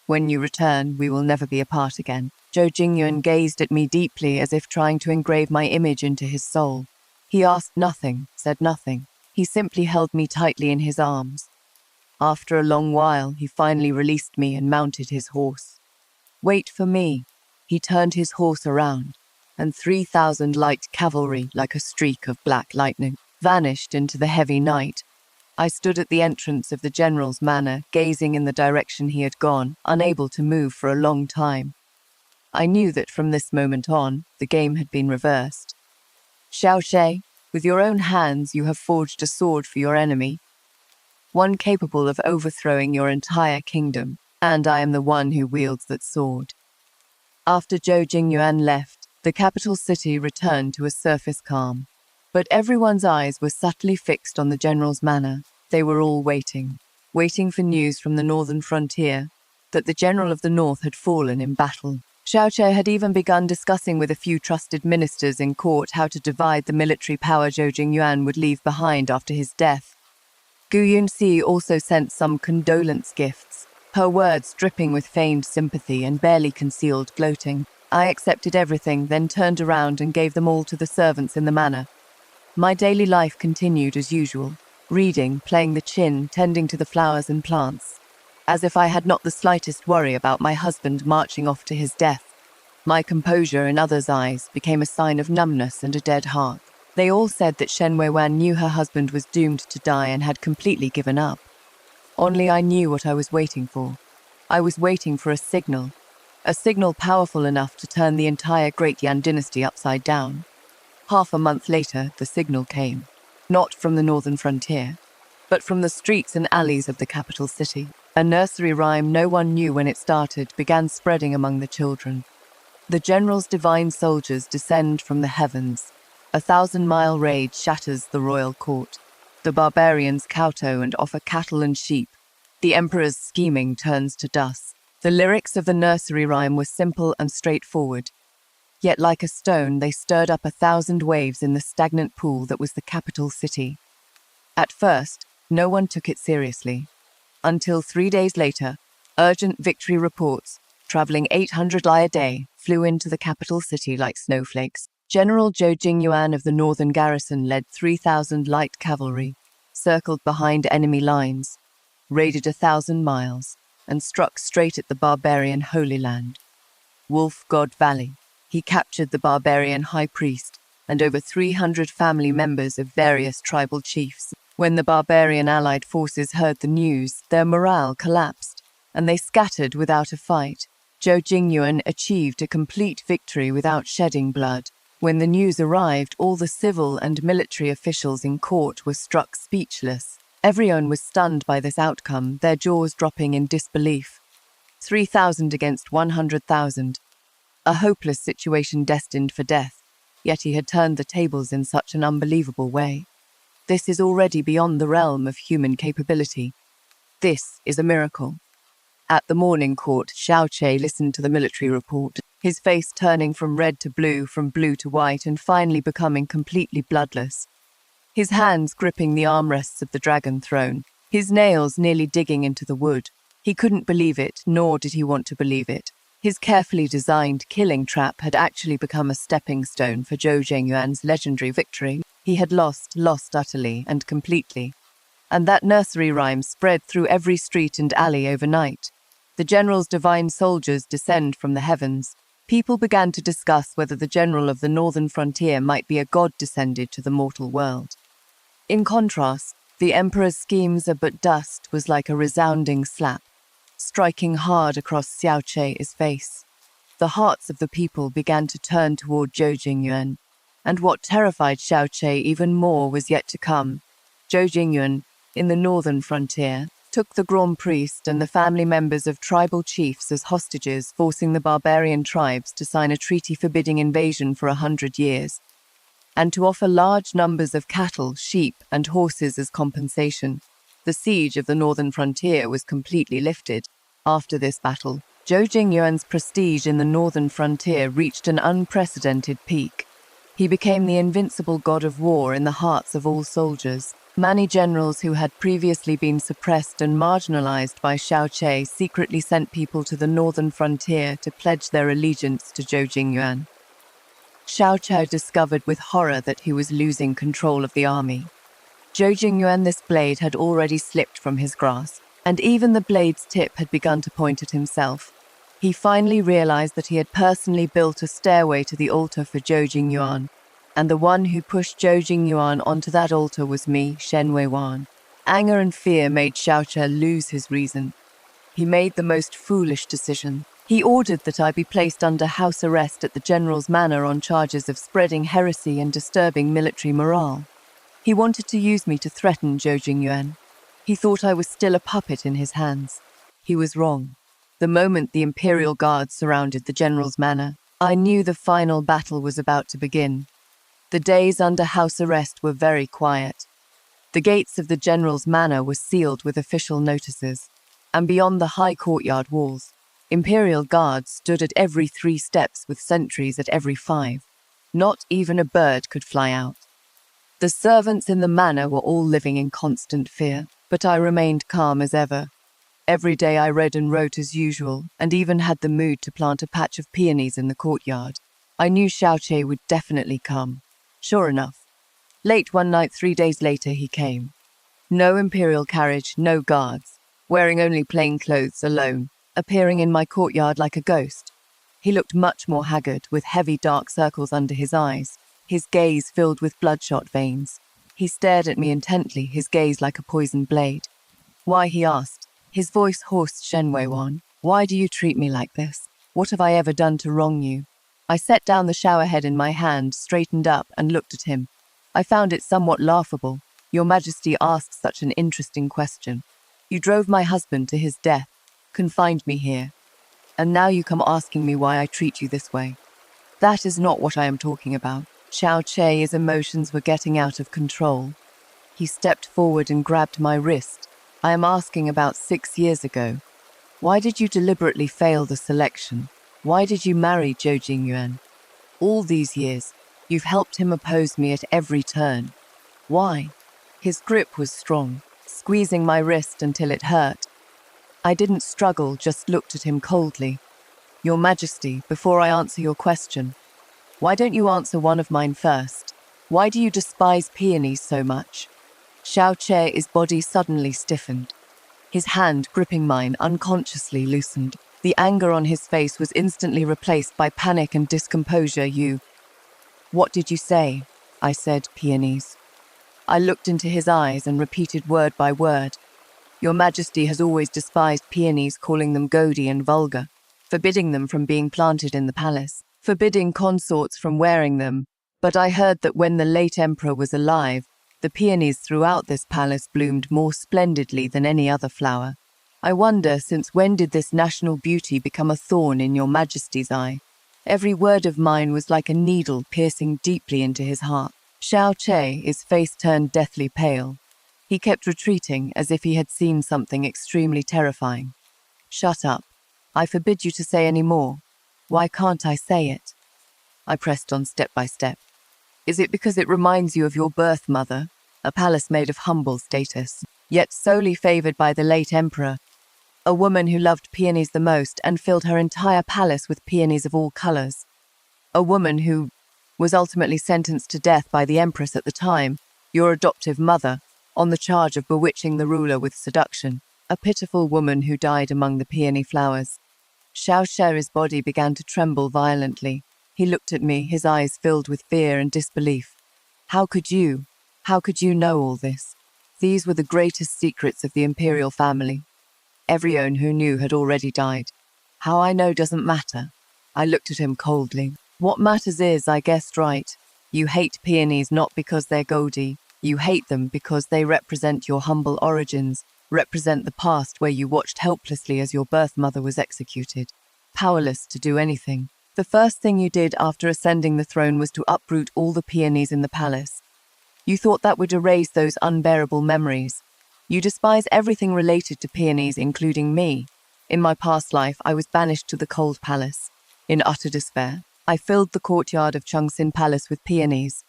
When you return, we will never be apart again. Zhou Jingyuan gazed at me deeply as if trying to engrave my image into his soul. He asked nothing, said nothing. He simply held me tightly in his arms. After a long while, he finally released me and mounted his horse. Wait for me. He turned his horse around, and 3,000 light cavalry, like a streak of black lightning, vanished into the heavy night. I stood at the entrance of the general's manor, gazing in the direction he had gone, unable to move for a long time. I knew that from this moment on, the game had been reversed. Xiaoche, with your own hands you have forged a sword for your enemy, one capable of overthrowing your entire kingdom, and I am the one who wields that sword. After Zhou Jingyuan left, the capital city returned to a surface calm. But everyone's eyes were subtly fixed on the general's manor. They were all waiting for news from the northern frontier, that the general of the north had fallen in battle. Xiaoche had even begun discussing with a few trusted ministers in court how to divide the military power Zhou Jingyuan would leave behind after his death. Gu Yunxi also sent some condolence gifts, her words dripping with feigned sympathy and barely concealed gloating. I accepted everything, then turned around and gave them all to the servants in the manor. My daily life continued as usual, reading, playing the chin, tending to the flowers and plants, as if I had not the slightest worry about my husband marching off to his death. My composure in others' eyes became a sign of numbness and a dead heart. They all said that Shen Weiwan knew her husband was doomed to die and had completely given up. Only I knew what I was waiting for. I was waiting for a signal powerful enough to turn the entire Great Yan dynasty upside down. Half a month later, the signal came, not from the northern frontier, but from the streets and alleys of the capital city. A nursery rhyme no one knew when it started began spreading among the children. The general's divine soldiers descend from the heavens. 1,000-mile raid shatters the royal court. The barbarians kowtow and offer cattle and sheep. The emperor's scheming turns to dust. The lyrics of the nursery rhyme were simple and straightforward. Yet like a stone, they stirred up 1,000 waves in the stagnant pool that was the capital city. At first, no one took it seriously. Until 3 days later, urgent victory reports, traveling 800 li a day, flew into the capital city like snowflakes. General Zhou Jingyuan of the northern garrison led 3,000 light cavalry, circled behind enemy lines, raided 1,000 miles, and struck straight at the barbarian Holy Land. Wolf God Valley. He captured the barbarian high priest and over 300 family members of various tribal chiefs. When the barbarian allied forces heard the news, their morale collapsed, and they scattered without a fight. Zhou Jingyuan achieved a complete victory without shedding blood. When the news arrived, all the civil and military officials in court were struck speechless. Everyone was stunned by this outcome, their jaws dropping in disbelief. 3,000 against 100,000. A hopeless situation destined for death, yet he had turned the tables in such an unbelievable way. This is already beyond the realm of human capability. This is a miracle. At the morning court, Xiao Che listened to the military report, his face turning from red to blue, from blue to white, and finally becoming completely bloodless. His hands gripping the armrests of the dragon throne, his nails nearly digging into the wood. He couldn't believe it, nor did he want to believe it. His carefully designed killing trap had actually become a stepping stone for Zhou Jingyuan's legendary victory. He had lost utterly and completely. And that nursery rhyme spread through every street and alley overnight. The general's divine soldiers descend from the heavens. People began to discuss whether the general of the northern frontier might be a god descended to the mortal world. In contrast, the emperor's schemes are but dust was like a resounding slap, striking hard across Xiao Che's face. The hearts of the people began to turn toward Zhou Jingyuan, and what terrified Xiao Che even more was yet to come. Zhou Jingyuan, in the northern frontier, took the Grand Priest and the family members of tribal chiefs as hostages, forcing the barbarian tribes to sign a treaty forbidding invasion for 100 years, and to offer large numbers of cattle, sheep, and horses as compensation. The siege of the northern frontier was completely lifted. After this battle, Zhou Jingyuan's prestige in the northern frontier reached an unprecedented peak. He became the invincible god of war in the hearts of all soldiers. Many generals who had previously been suppressed and marginalized by Xiao Che secretly sent people to the northern frontier to pledge their allegiance to Zhou Jingyuan. Xiao Che discovered with horror that he was losing control of the army. Zhou Jingyuan, this blade had already slipped from his grasp, and even the blade's tip had begun to point at himself. He finally realized that he had personally built a stairway to the altar for Zhou Jingyuan, and the one who pushed Zhou Jingyuan onto that altar was me, Shen Weiwan. Anger and fear made Xiao Che lose his reason. He made the most foolish decision. He ordered that I be placed under house arrest at the general's manor on charges of spreading heresy and disturbing military morale. He wanted to use me to threaten Zhou Jingyuan. He thought I was still a puppet in his hands. He was wrong. The moment the Imperial Guards surrounded the general's manor, I knew the final battle was about to begin. The days under house arrest were very quiet. The gates of the general's manor were sealed with official notices, and beyond the high courtyard walls, Imperial Guards stood at every 3 steps with sentries at every 5. Not even a bird could fly out. The servants in the manor were all living in constant fear, but I remained calm as ever. Every day I read and wrote as usual, and even had the mood to plant a patch of peonies in the courtyard. I knew Xiao Che would definitely come. Sure enough. Late one night, 3 days later, he came. No imperial carriage, no guards, wearing only plain clothes, alone, appearing in my courtyard like a ghost. He looked much more haggard, with heavy dark circles under his eyes, his gaze filled with bloodshot veins. He stared at me intently, his gaze like a poisoned blade. Why, he asked, his voice hoarse. Shen Weiwan, why do you treat me like this? What have I ever done to wrong you? I set down the showerhead in my hand, straightened up, and looked at him. I found it somewhat laughable. Your Majesty asks such an interesting question. You drove my husband to his death, confined me here, and now you come asking me why I treat you this way. That is not what I am talking about. Xiao Che's emotions were getting out of control. He stepped forward and grabbed my wrist. I am asking about 6 years ago. Why did you deliberately fail the selection? Why did you marry Zhou Jingyuan? All these years, you've helped him oppose me at every turn. Why? His grip was strong, squeezing my wrist until it hurt. I didn't struggle, just looked at him coldly. Your Majesty, before I answer your question, why don't you answer one of mine first? Why do you despise peonies so much? Xiao Che's body suddenly stiffened. His hand, gripping mine, unconsciously loosened. The anger on his face was instantly replaced by panic and discomposure. What did you say? I said, peonies. I looked into his eyes and repeated word by word. Your Majesty has always despised peonies, calling them gaudy and vulgar, forbidding them from being planted in the palace, forbidding consorts from wearing them. But I heard that when the late emperor was alive, the peonies throughout this palace bloomed more splendidly than any other flower. I wonder, since when did this national beauty become a thorn in your Majesty's eye? Every word of mine was like a needle piercing deeply into his heart. Xiao Che, his face turned deathly pale. He kept retreating as if he had seen something extremely terrifying. Shut up. I forbid you to say any more. Why can't I say it? I pressed on step by step. Is it because it reminds you of your birth mother, a palace made of humble status, yet solely favored by the late emperor? A woman who loved peonies the most and filled her entire palace with peonies of all colors. A woman who was ultimately sentenced to death by the empress at the time, your adoptive mother, on the charge of bewitching the ruler with seduction. A pitiful woman who died among the peony flowers. Xiao Che's body began to tremble violently. He looked at me, his eyes filled with fear and disbelief. How could you know all this? These were the greatest secrets of the imperial family. Everyone who knew had already died. How I know doesn't matter. I looked at him coldly. What matters is, I guessed right. You hate peonies not because they're gaudy. You hate them because they represent your humble origins, represent the past where you watched helplessly as your birth mother was executed, powerless to do anything. The first thing you did after ascending the throne was to uproot all the peonies in the palace. You thought that would erase those unbearable memories. You despise everything related to peonies, including me. In my past life, I was banished to the cold palace. In utter despair, I filled the courtyard of Chungsin Palace with peonies.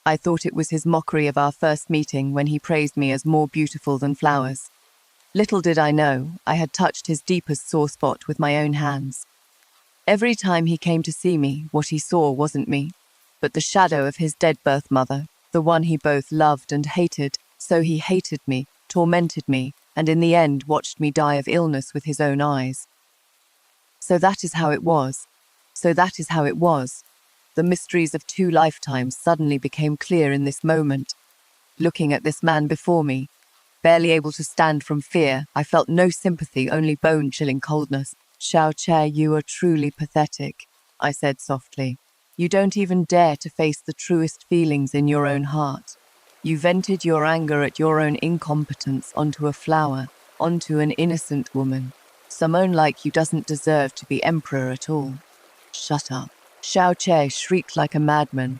I thought it was his mockery of our first meeting when he praised me as more beautiful than flowers. Little did I know, I had touched his deepest sore spot with my own hands. Every time he came to see me, what he saw wasn't me, but the shadow of his dead birth mother, the one he both loved and hated. So he hated me, tormented me, and in the end watched me die of illness with his own eyes. So that is how it was. The mysteries of 2 lifetimes suddenly became clear in this moment. Looking at this man before me, barely able to stand from fear, I felt no sympathy, only bone-chilling coldness. Xiao Che, you are truly pathetic, I said softly. You don't even dare to face the truest feelings in your own heart. You vented your anger at your own incompetence onto a flower, onto an innocent woman. Someone like you doesn't deserve to be emperor at all. Shut up. Xiao Che shrieked like a madman.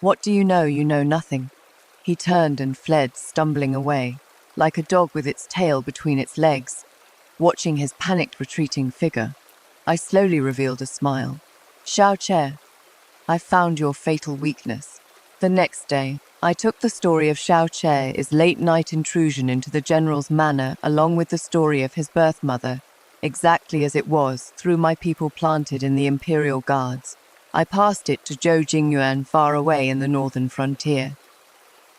What do you know? You know nothing. He turned and fled, stumbling away, like a dog with its tail between its legs. Watching his panicked retreating figure, I slowly revealed a smile. Xiao Che, I found your fatal weakness. The next day, I took the story of Xiao Che's late-night intrusion into the general's manor along with the story of his birth mother, exactly as it was, through my people planted in the Imperial Guards. I passed it to Zhou Jingyuan far away in the northern frontier.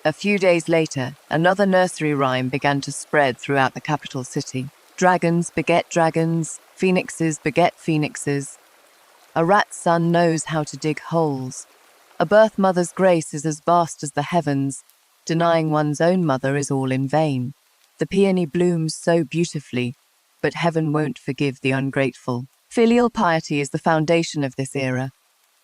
A few days later, another nursery rhyme began to spread throughout the capital city. Dragons beget dragons, phoenixes beget phoenixes. A rat's son knows how to dig holes. A birth mother's grace is as vast as the heavens. Denying one's own mother is all in vain. The peony blooms so beautifully, but heaven won't forgive the ungrateful. Filial piety is the foundation of this era.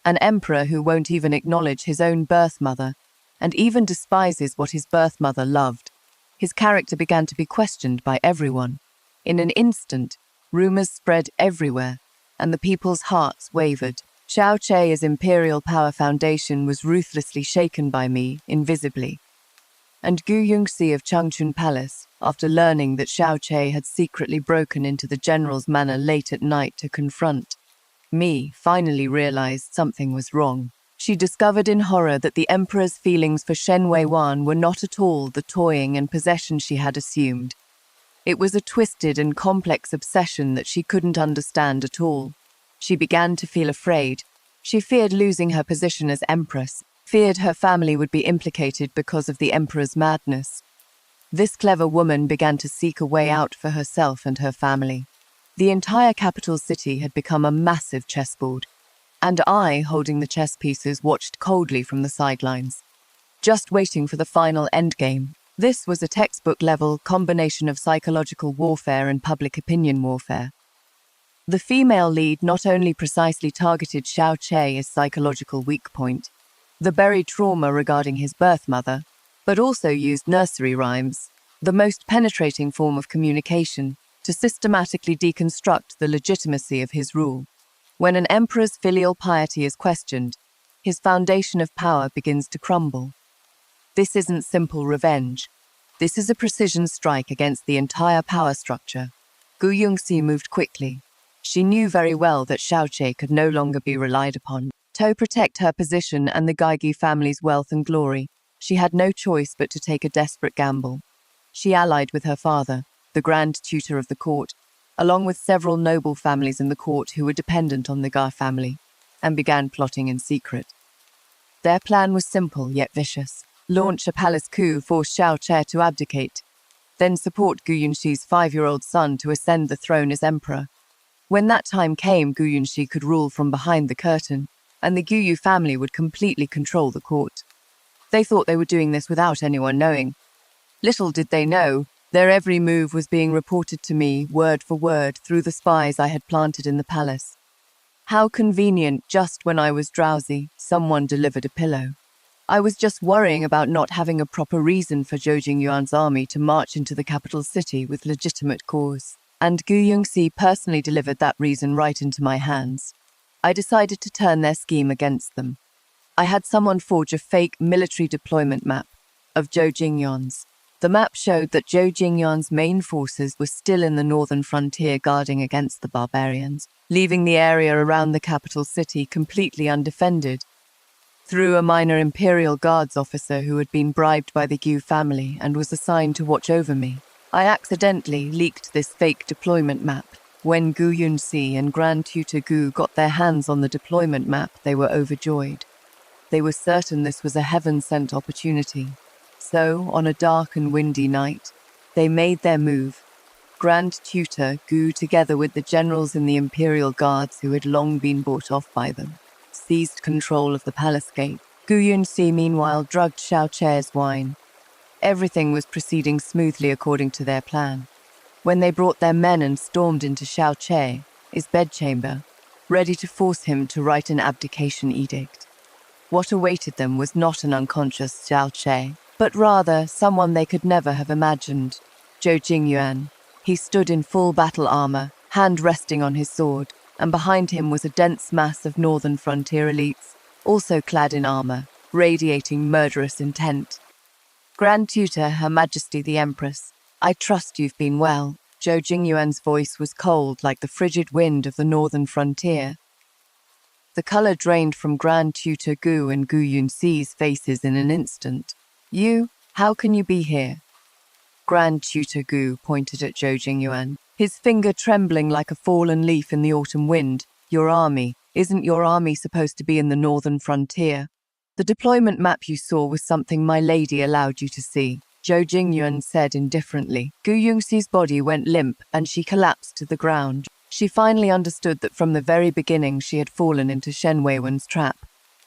An emperor who won't even acknowledge his own birth mother, and even despises what his birth mother loved. His character began to be questioned by everyone. In an instant, rumors spread everywhere, and the people's hearts wavered. Xiao Che's imperial power foundation was ruthlessly shaken by me, invisibly. And Gu Yongxi of Changchun Palace, after learning that Xiao Che had secretly broken into the general's manor late at night to confront me, finally realized something was wrong. She discovered in horror that the emperor's feelings for Shen Weiwan were not at all the toying and possession she had assumed. It was a twisted and complex obsession that she couldn't understand at all. She began to feel afraid. She feared losing her position as empress, feared her family would be implicated because of the emperor's madness. This clever woman began to seek a way out for herself and her family. The entire capital city had become a massive chessboard, and I, holding the chess pieces, watched coldly from the sidelines, just waiting for the final endgame. This was a textbook-level combination of psychological warfare and public opinion warfare. The female lead not only precisely targeted Xiao Che's psychological weak point, the buried trauma regarding his birth mother, but also used nursery rhymes, the most penetrating form of communication, to systematically deconstruct the legitimacy of his rule. When an emperor's filial piety is questioned, his foundation of power begins to crumble. This isn't simple revenge. This is a precision strike against the entire power structure. Gu Yongxi moved quickly. She knew very well that Xiao Che could no longer be relied upon to protect her position and the Gaigi family's wealth and glory. She had no choice but to take a desperate gamble. She allied with her father, the Grand Tutor of the court, along with several noble families in the court who were dependent on the Ga family, and began plotting in secret. Their plan was simple yet vicious. Launch a palace coup, force Xiao Che to abdicate, then support Gu Yunxi's 5-year-old son to ascend the throne as emperor. When that time came, Gu Yunxi could rule from behind the curtain, and the Guyu family would completely control the court. They thought they were doing this without anyone knowing. Little did they know, their every move was being reported to me, word for word, through the spies I had planted in the palace. How convenient, just when I was drowsy, someone delivered a pillow. I was just worrying about not having a proper reason for Zhou Jingyuan's army to march into the capital city with legitimate cause, and Gu Yongxi personally delivered that reason right into my hands. I decided to turn their scheme against them. I had someone forge a fake military deployment map of Zhou Jingyuan's. The map showed that Zhou Jingyuan's main forces were still in the northern frontier guarding against the barbarians, leaving the area around the capital city completely undefended. Through a minor Imperial Guards officer who had been bribed by the Gu family and was assigned to watch over me, I accidentally leaked this fake deployment map. When Gu Yunxi and Grand Tutor Gu got their hands on the deployment map, they were overjoyed. They were certain this was a heaven-sent opportunity. So, on a dark and windy night, they made their move. Grand Tutor Gu, together with the generals in the Imperial Guards who had long been bought off by them, seized control of the palace gate. Gu Yunxi, meanwhile, drugged Xiao Che's wine. Everything was proceeding smoothly according to their plan. When they brought their men and stormed into Xiao Che, his bedchamber, ready to force him to write an abdication edict. What awaited them was not an unconscious Xiao Che, but rather someone they could never have imagined, Zhou Jingyuan. He stood in full battle armor, hand resting on his sword, and behind him was a dense mass of northern frontier elites, also clad in armor, radiating murderous intent. Grand Tutor, Her Majesty the Empress, I trust you've been well. Zhou Jingyuan's voice was cold like the frigid wind of the northern frontier. The color drained from Grand Tutor Gu and Gu Yunxi's faces in an instant. You, how can you be here? Grand Tutor Gu pointed at Zhou Jingyuan, his finger trembling like a fallen leaf in the autumn wind. Your army, isn't your army supposed to be in the northern frontier? The deployment map you saw was something my lady allowed you to see, Zhou Jingyuan said indifferently. Gu Yongxi's body went limp and she collapsed to the ground. She finally understood that from the very beginning she had fallen into Shen Weiwen's trap.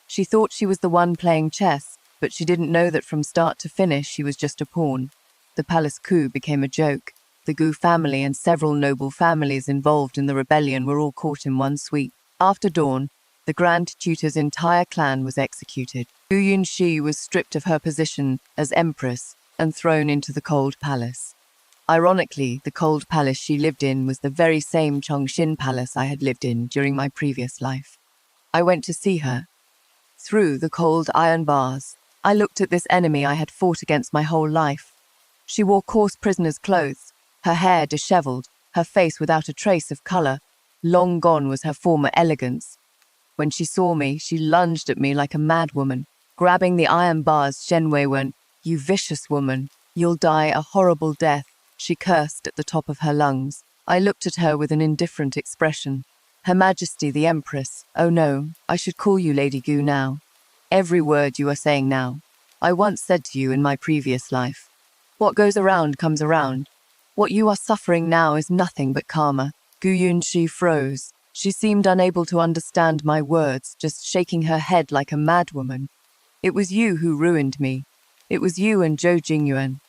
She thought she was the one playing chess, but she didn't know that from start to finish she was just a pawn. The palace coup became a joke. The Gu family and several noble families involved in the rebellion were all caught in one sweep. After dawn, the Grand Tutor's entire clan was executed. Gu Yunxi was stripped of her position as empress and thrown into the cold palace. Ironically, the cold palace she lived in was the very same Chongxin palace I had lived in during my previous life. I went to see her. Through the cold iron bars, I looked at this enemy I had fought against my whole life. She wore coarse prisoner's clothes, her hair disheveled, her face without a trace of color. Long gone was her former elegance. When she saw me, she lunged at me like a madwoman, grabbing the iron bars. Shen Weiwen, you vicious woman, you'll die a horrible death. She cursed at the top of her lungs. I looked at her with an indifferent expression. Her Majesty the Empress. Oh no, I should call you Lady Gu now. Every word you are saying now, I once said to you in my previous life. What goes around comes around. What you are suffering now is nothing but karma. Gu Yunshi froze. She seemed unable to understand my words, just shaking her head like a madwoman. It was you who ruined me. It was you and Zhou Jingyuan.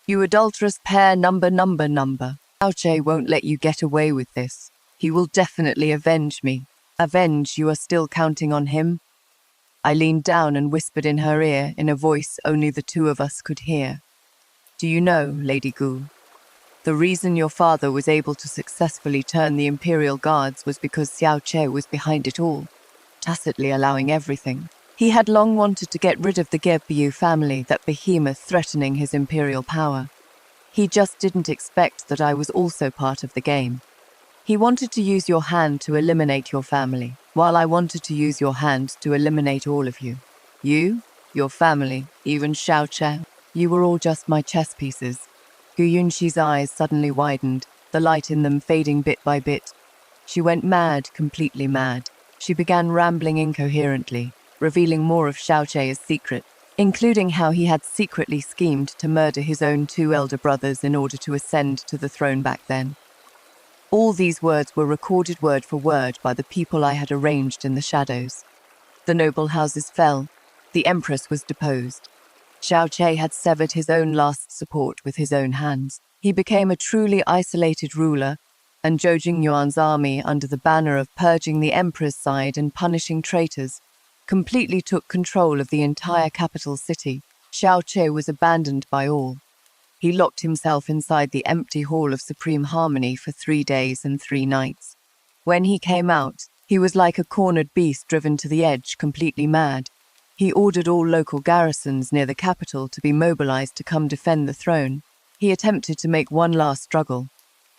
You adulterous pair number. Xiao Che won't let you get away with this. He will definitely avenge me. Avenge, you are still counting on him? I leaned down and whispered in her ear in a voice only the two of us could hear. Do you know, Lady Gu, the reason your father was able to successfully turn the Imperial Guards was because Xiao Che was behind it all, tacitly allowing everything. He had long wanted to get rid of the Gebyu family, that behemoth threatening his imperial power. He just didn't expect that I was also part of the game. He wanted to use your hand to eliminate your family, while I wanted to use your hand to eliminate all of you. You, your family, even Xiao Che, you were all just my chess pieces. Gu Yunshi's eyes suddenly widened, the light in them fading bit by bit. She went mad, completely mad. She began rambling incoherently, revealing more of Xiao Che's secret, including how he had secretly schemed to murder his own 2 elder brothers in order to ascend to the throne back then. All these words were recorded word for word by the people I had arranged in the shadows. The noble houses fell. The empress was deposed. Xiao Che had severed his own last support with his own hands. He became a truly isolated ruler, and Zhou Jingyuan's army, under the banner of purging the emperor's side and punishing traitors, completely took control of the entire capital city. Xiao Che was abandoned by all. He locked himself inside the empty hall of supreme harmony for 3 days and 3 nights. When he came out, he was like a cornered beast driven to the edge, completely mad. He ordered all local garrisons near the capital to be mobilized to come defend the throne. He attempted to make one last struggle.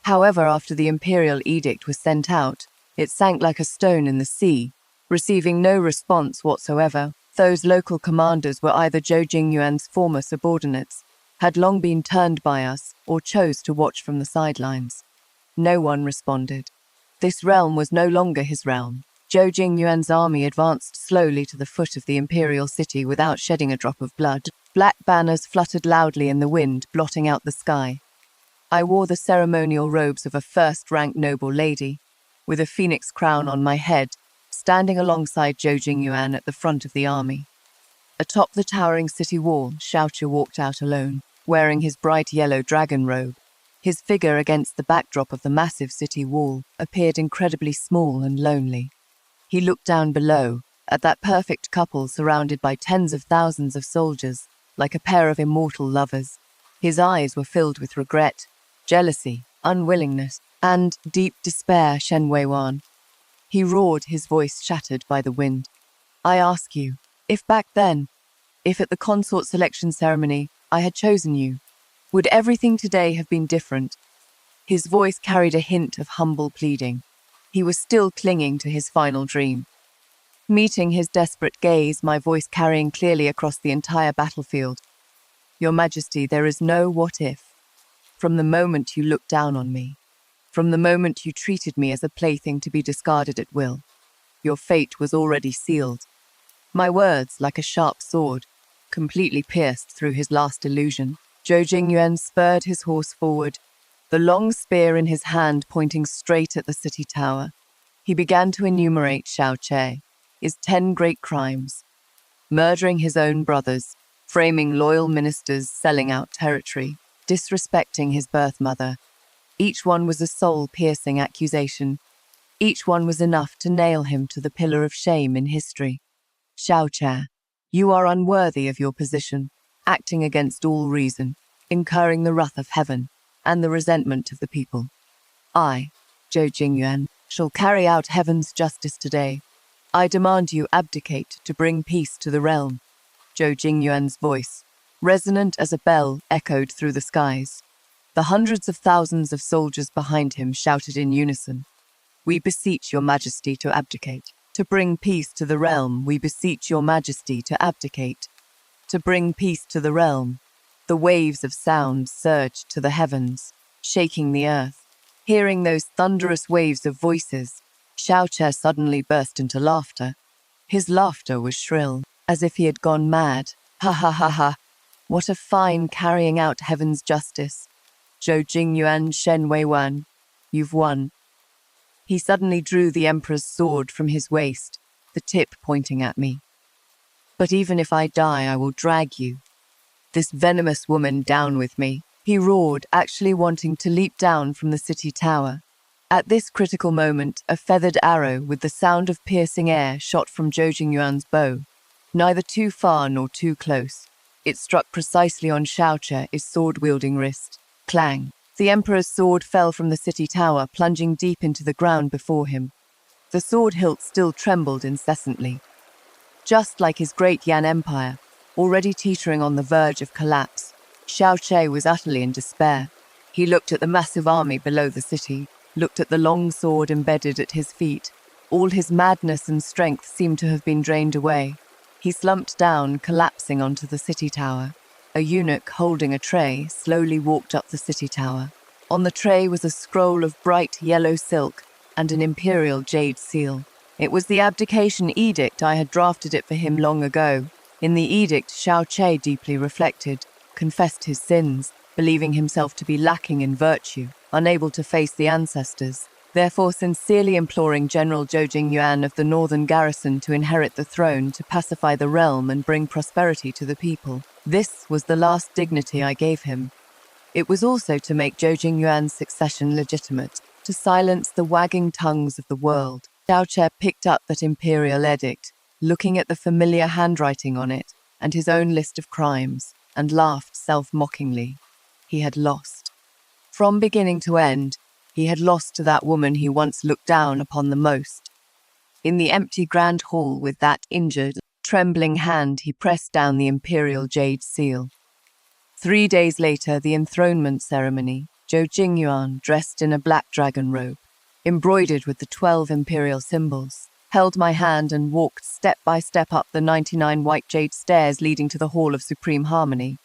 However, after the imperial edict was sent out, it sank like a stone in the sea, receiving no response whatsoever. Those local commanders were either Zhou Jingyuan's former subordinates, had long been turned by us, or chose to watch from the sidelines. No one responded. This realm was no longer his realm. Zhou Jingyuan's army advanced slowly to the foot of the imperial city without shedding a drop of blood. Black banners fluttered loudly in the wind, blotting out the sky. I wore the ceremonial robes of a first-rank noble lady, with a phoenix crown on my head, standing alongside Zhou Jingyuan at the front of the army. Atop the towering city wall, Xiao Che walked out alone, wearing his bright yellow dragon robe. His figure against the backdrop of the massive city wall appeared incredibly small and lonely. He looked down below, at that perfect couple surrounded by tens of thousands of soldiers, like a pair of immortal lovers. His eyes were filled with regret, jealousy, unwillingness, and deep despair. Shen Weiwan. He roared, his voice shattered by the wind. I ask you, if back then, if at the consort selection ceremony, I had chosen you, would everything today have been different? His voice carried a hint of humble pleading. He was still clinging to his final dream. Meeting his desperate gaze, my voice carrying clearly across the entire battlefield. Your Majesty, there is no what if. From the moment you looked down on me, from the moment you treated me as a plaything to be discarded at will, your fate was already sealed. My words, like a sharp sword, completely pierced through his last illusion. Zhou Jingyuan spurred his horse forward, the long spear in his hand pointing straight at the city tower. He began to enumerate Xiao Che, his 10 great crimes: murdering his own brothers, framing loyal ministers, selling out territory, disrespecting his birth mother. Each one was a soul-piercing accusation. Each one was enough to nail him to the pillar of shame in history. Xiao Che, you are unworthy of your position, acting against all reason, incurring the wrath of heaven and the resentment of the people. I, Zhou Jingyuan, shall carry out heaven's justice today. I demand you abdicate to bring peace to the realm. Zhou Jingyuan's voice, resonant as a bell, echoed through the skies. The hundreds of thousands of soldiers behind him shouted in unison. We beseech your Majesty to abdicate. To bring peace to the realm, we beseech your Majesty to abdicate. To bring peace to the realm. The waves of sound surged to the heavens. shaking the earth. Hearing those thunderous waves of voices, Xiaoche suddenly burst into laughter. His laughter was shrill, as if he had gone mad. Ha ha ha ha! What a fine carrying out heaven's justice! Zhou Jingyuan Shen Weiwan, you've won. He suddenly drew the emperor's sword from his waist, the tip pointing at me. But even if I die, I will drag you, this venomous woman, down with me, he roared, actually wanting to leap down from the city tower. At this critical moment, a feathered arrow with the sound of piercing air shot from Zhou Jingyuan's bow. Neither too far nor too close. It struck precisely on Xiaoche's sword-wielding wrist. Clang! The emperor's sword fell from the city tower, plunging deep into the ground before him. The sword hilt still trembled incessantly. Just like his great Yan Empire, already teetering on the verge of collapse, Xiaoche was utterly in despair. He looked at the massive army below the city, looked at the long sword embedded at his feet. All his madness and strength seemed to have been drained away. He slumped down, collapsing onto the city tower. A eunuch holding a tray slowly walked up the city tower. On the tray was a scroll of bright yellow silk and an imperial jade seal. It was the abdication edict. I had drafted it for him long ago. In the edict, Xiaoche deeply reflected, confessed his sins, believing himself to be lacking in virtue, unable to face the ancestors, therefore sincerely imploring General Zhou Jingyuan of the northern garrison to inherit the throne, to pacify the realm and bring prosperity to the people. This was the last dignity I gave him. It was also to make Zhou Jingyuan's succession legitimate, to silence the wagging tongues of the world. Xiaoche picked up that imperial edict, looking at the familiar handwriting on it and his own list of crimes, and laughed self-mockingly. He had lost. From beginning to end, he had lost to that woman he once looked down upon the most. In the empty grand hall, with that injured, trembling hand, he pressed down the imperial jade seal. 3 days later, the enthronement ceremony, Zhou Jingyuan, dressed in a black dragon robe, embroidered with the 12 imperial symbols, held my hand and walked step by step up the 99 white jade stairs leading to the Hall of Supreme Harmony.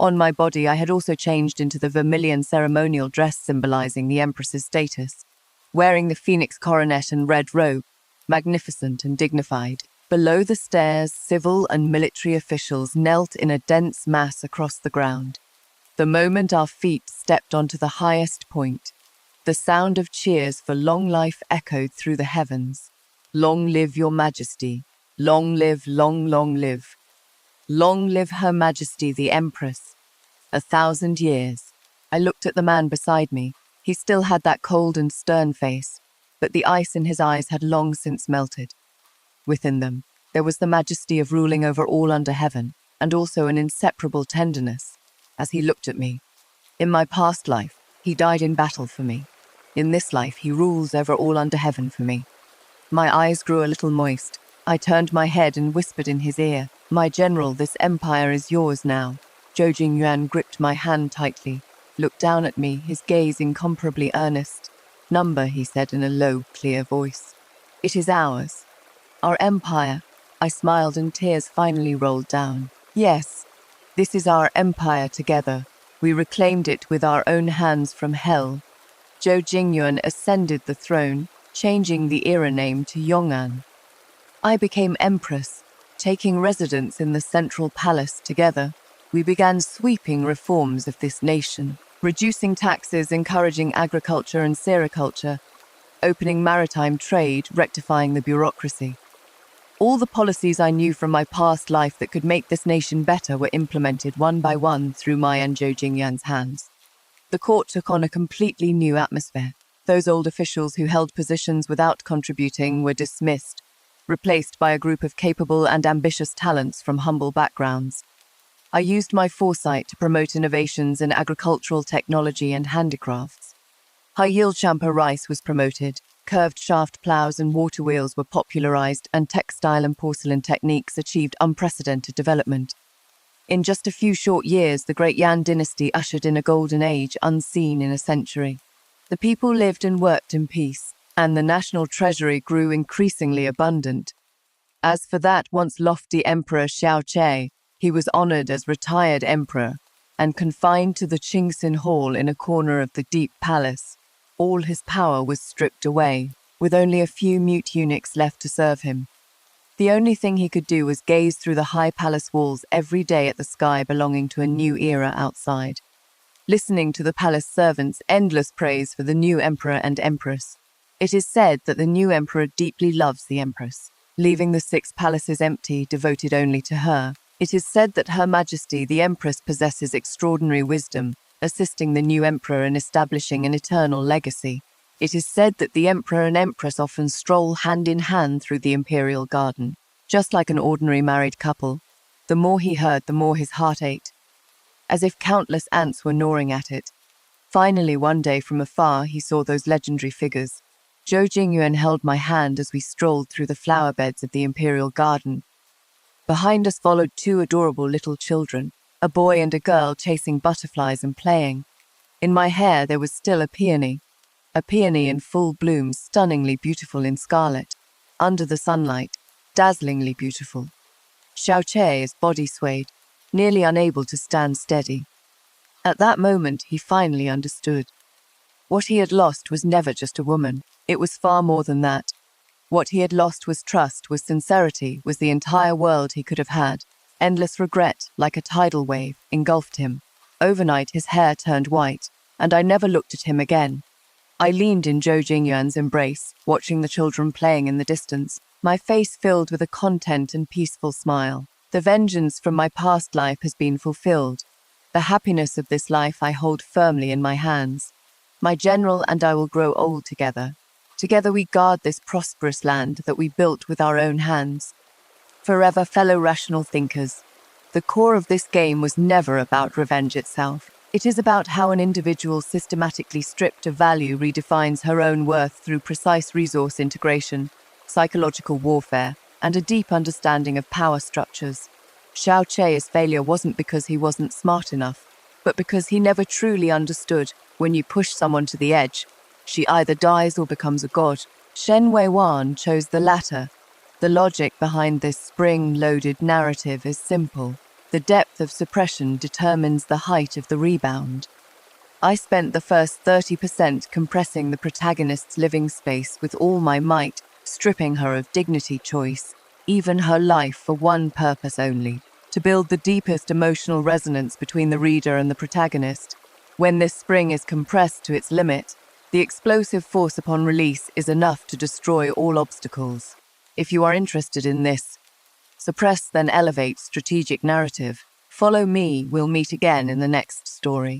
On my body, I had also changed into the vermilion ceremonial dress symbolizing the Empress's status, wearing the phoenix coronet and red robe, magnificent and dignified. Below the stairs, civil and military officials knelt in a dense mass across the ground. The moment our feet stepped onto the highest point, the sound of cheers for long life echoed through the heavens. Long live your majesty. Long live, long live. Long live Her Majesty the Empress. 1,000 years. I looked at the man beside me. He still had that cold and stern face, but the ice in his eyes had long since melted. Within them, there was the majesty of ruling over all under heaven, and also an inseparable tenderness, as he looked at me. In my past life, he died in battle for me. In this life, he rules over all under heaven for me. My eyes grew a little moist. I turned my head and whispered in his ear, "My general, this empire is yours now." Zhou Jingyuan gripped my hand tightly, looked down at me, his gaze incomparably earnest. "Number," he said in a low, clear voice. "It is ours. Our empire." I smiled and tears finally rolled down. "Yes, this is our empire together. We reclaimed it with our own hands from hell." Zhou Jingyuan ascended the throne, changing the era name to Yong'an. I became empress, taking residence in the central palace together. We began sweeping reforms of this nation, reducing taxes, encouraging agriculture and sericulture, opening maritime trade, rectifying the bureaucracy. All the policies I knew from my past life that could make this nation better were implemented one by one through my and Zhou Jingyuan's hands. The court took on a completely new atmosphere. Those old officials who held positions without contributing were dismissed, replaced by a group of capable and ambitious talents from humble backgrounds. I used my foresight to promote innovations in agricultural technology and handicrafts. High-yield champa rice was promoted, curved shaft plows and water wheels were popularized, and textile and porcelain techniques achieved unprecedented development. In just a few short years, the great Yan dynasty ushered in a golden age unseen in a century. The people lived and worked in peace, and the national treasury grew increasingly abundant. As for that once lofty Emperor Xiaoche, he was honored as retired emperor, and confined to the Qingxin Hall in a corner of the deep palace. All his power was stripped away, with only a few mute eunuchs left to serve him. The only thing he could do was gaze through the high palace walls every day at the sky belonging to a new era outside, listening to the palace servants' endless praise for the new emperor and empress. It is said that the new emperor deeply loves the empress, leaving the 6 palaces empty, devoted only to her. It is said that Her Majesty the Empress possesses extraordinary wisdom, assisting the new emperor in establishing an eternal legacy. It is said that the emperor and empress often stroll hand in hand through the imperial garden, just like an ordinary married couple. The more he heard, the more his heart ached, as if countless ants were gnawing at it. Finally, one day from afar, he saw those legendary figures. Zhou Jingyuan held my hand as we strolled through the flower beds of the imperial garden. Behind us followed 2 adorable little children, a boy and a girl chasing butterflies and playing. In my hair there was still a peony in full bloom, stunningly beautiful in scarlet, under the sunlight, dazzlingly beautiful. Xiao Chei's body swayed, nearly unable to stand steady. At that moment he finally understood. What he had lost was never just a woman, it was far more than that. What he had lost was trust, was sincerity, was the entire world he could have had. Endless regret, like a tidal wave, engulfed him. Overnight his hair turned white, and I never looked at him again. I leaned in Zhou Jingyuan's embrace, watching the children playing in the distance, my face filled with a content and peaceful smile. The vengeance from my past life has been fulfilled. The happiness of this life I hold firmly in my hands. My general and I will grow old together. Together we guard this prosperous land that we built with our own hands. Forever, fellow rational thinkers. The core of this game was never about revenge itself. It is about how an individual systematically stripped of value redefines her own worth through precise resource integration, psychological warfare, and a deep understanding of power structures. Xiao Chei's failure wasn't because he wasn't smart enough, but because he never truly understood when you push someone to the edge, she either dies or becomes a god. Shen Weiwan chose the latter. The logic behind this spring-loaded narrative is simple. The depth of suppression determines the height of the rebound. I spent the first 30% compressing the protagonist's living space with all my might, stripping her of dignity, choice, even her life, for one purpose only: to build the deepest emotional resonance between the reader and the protagonist. When this spring is compressed to its limit, the explosive force upon release is enough to destroy all obstacles. If you are interested in this, suppress then elevate strategic narrative, follow me, we'll meet again in the next story.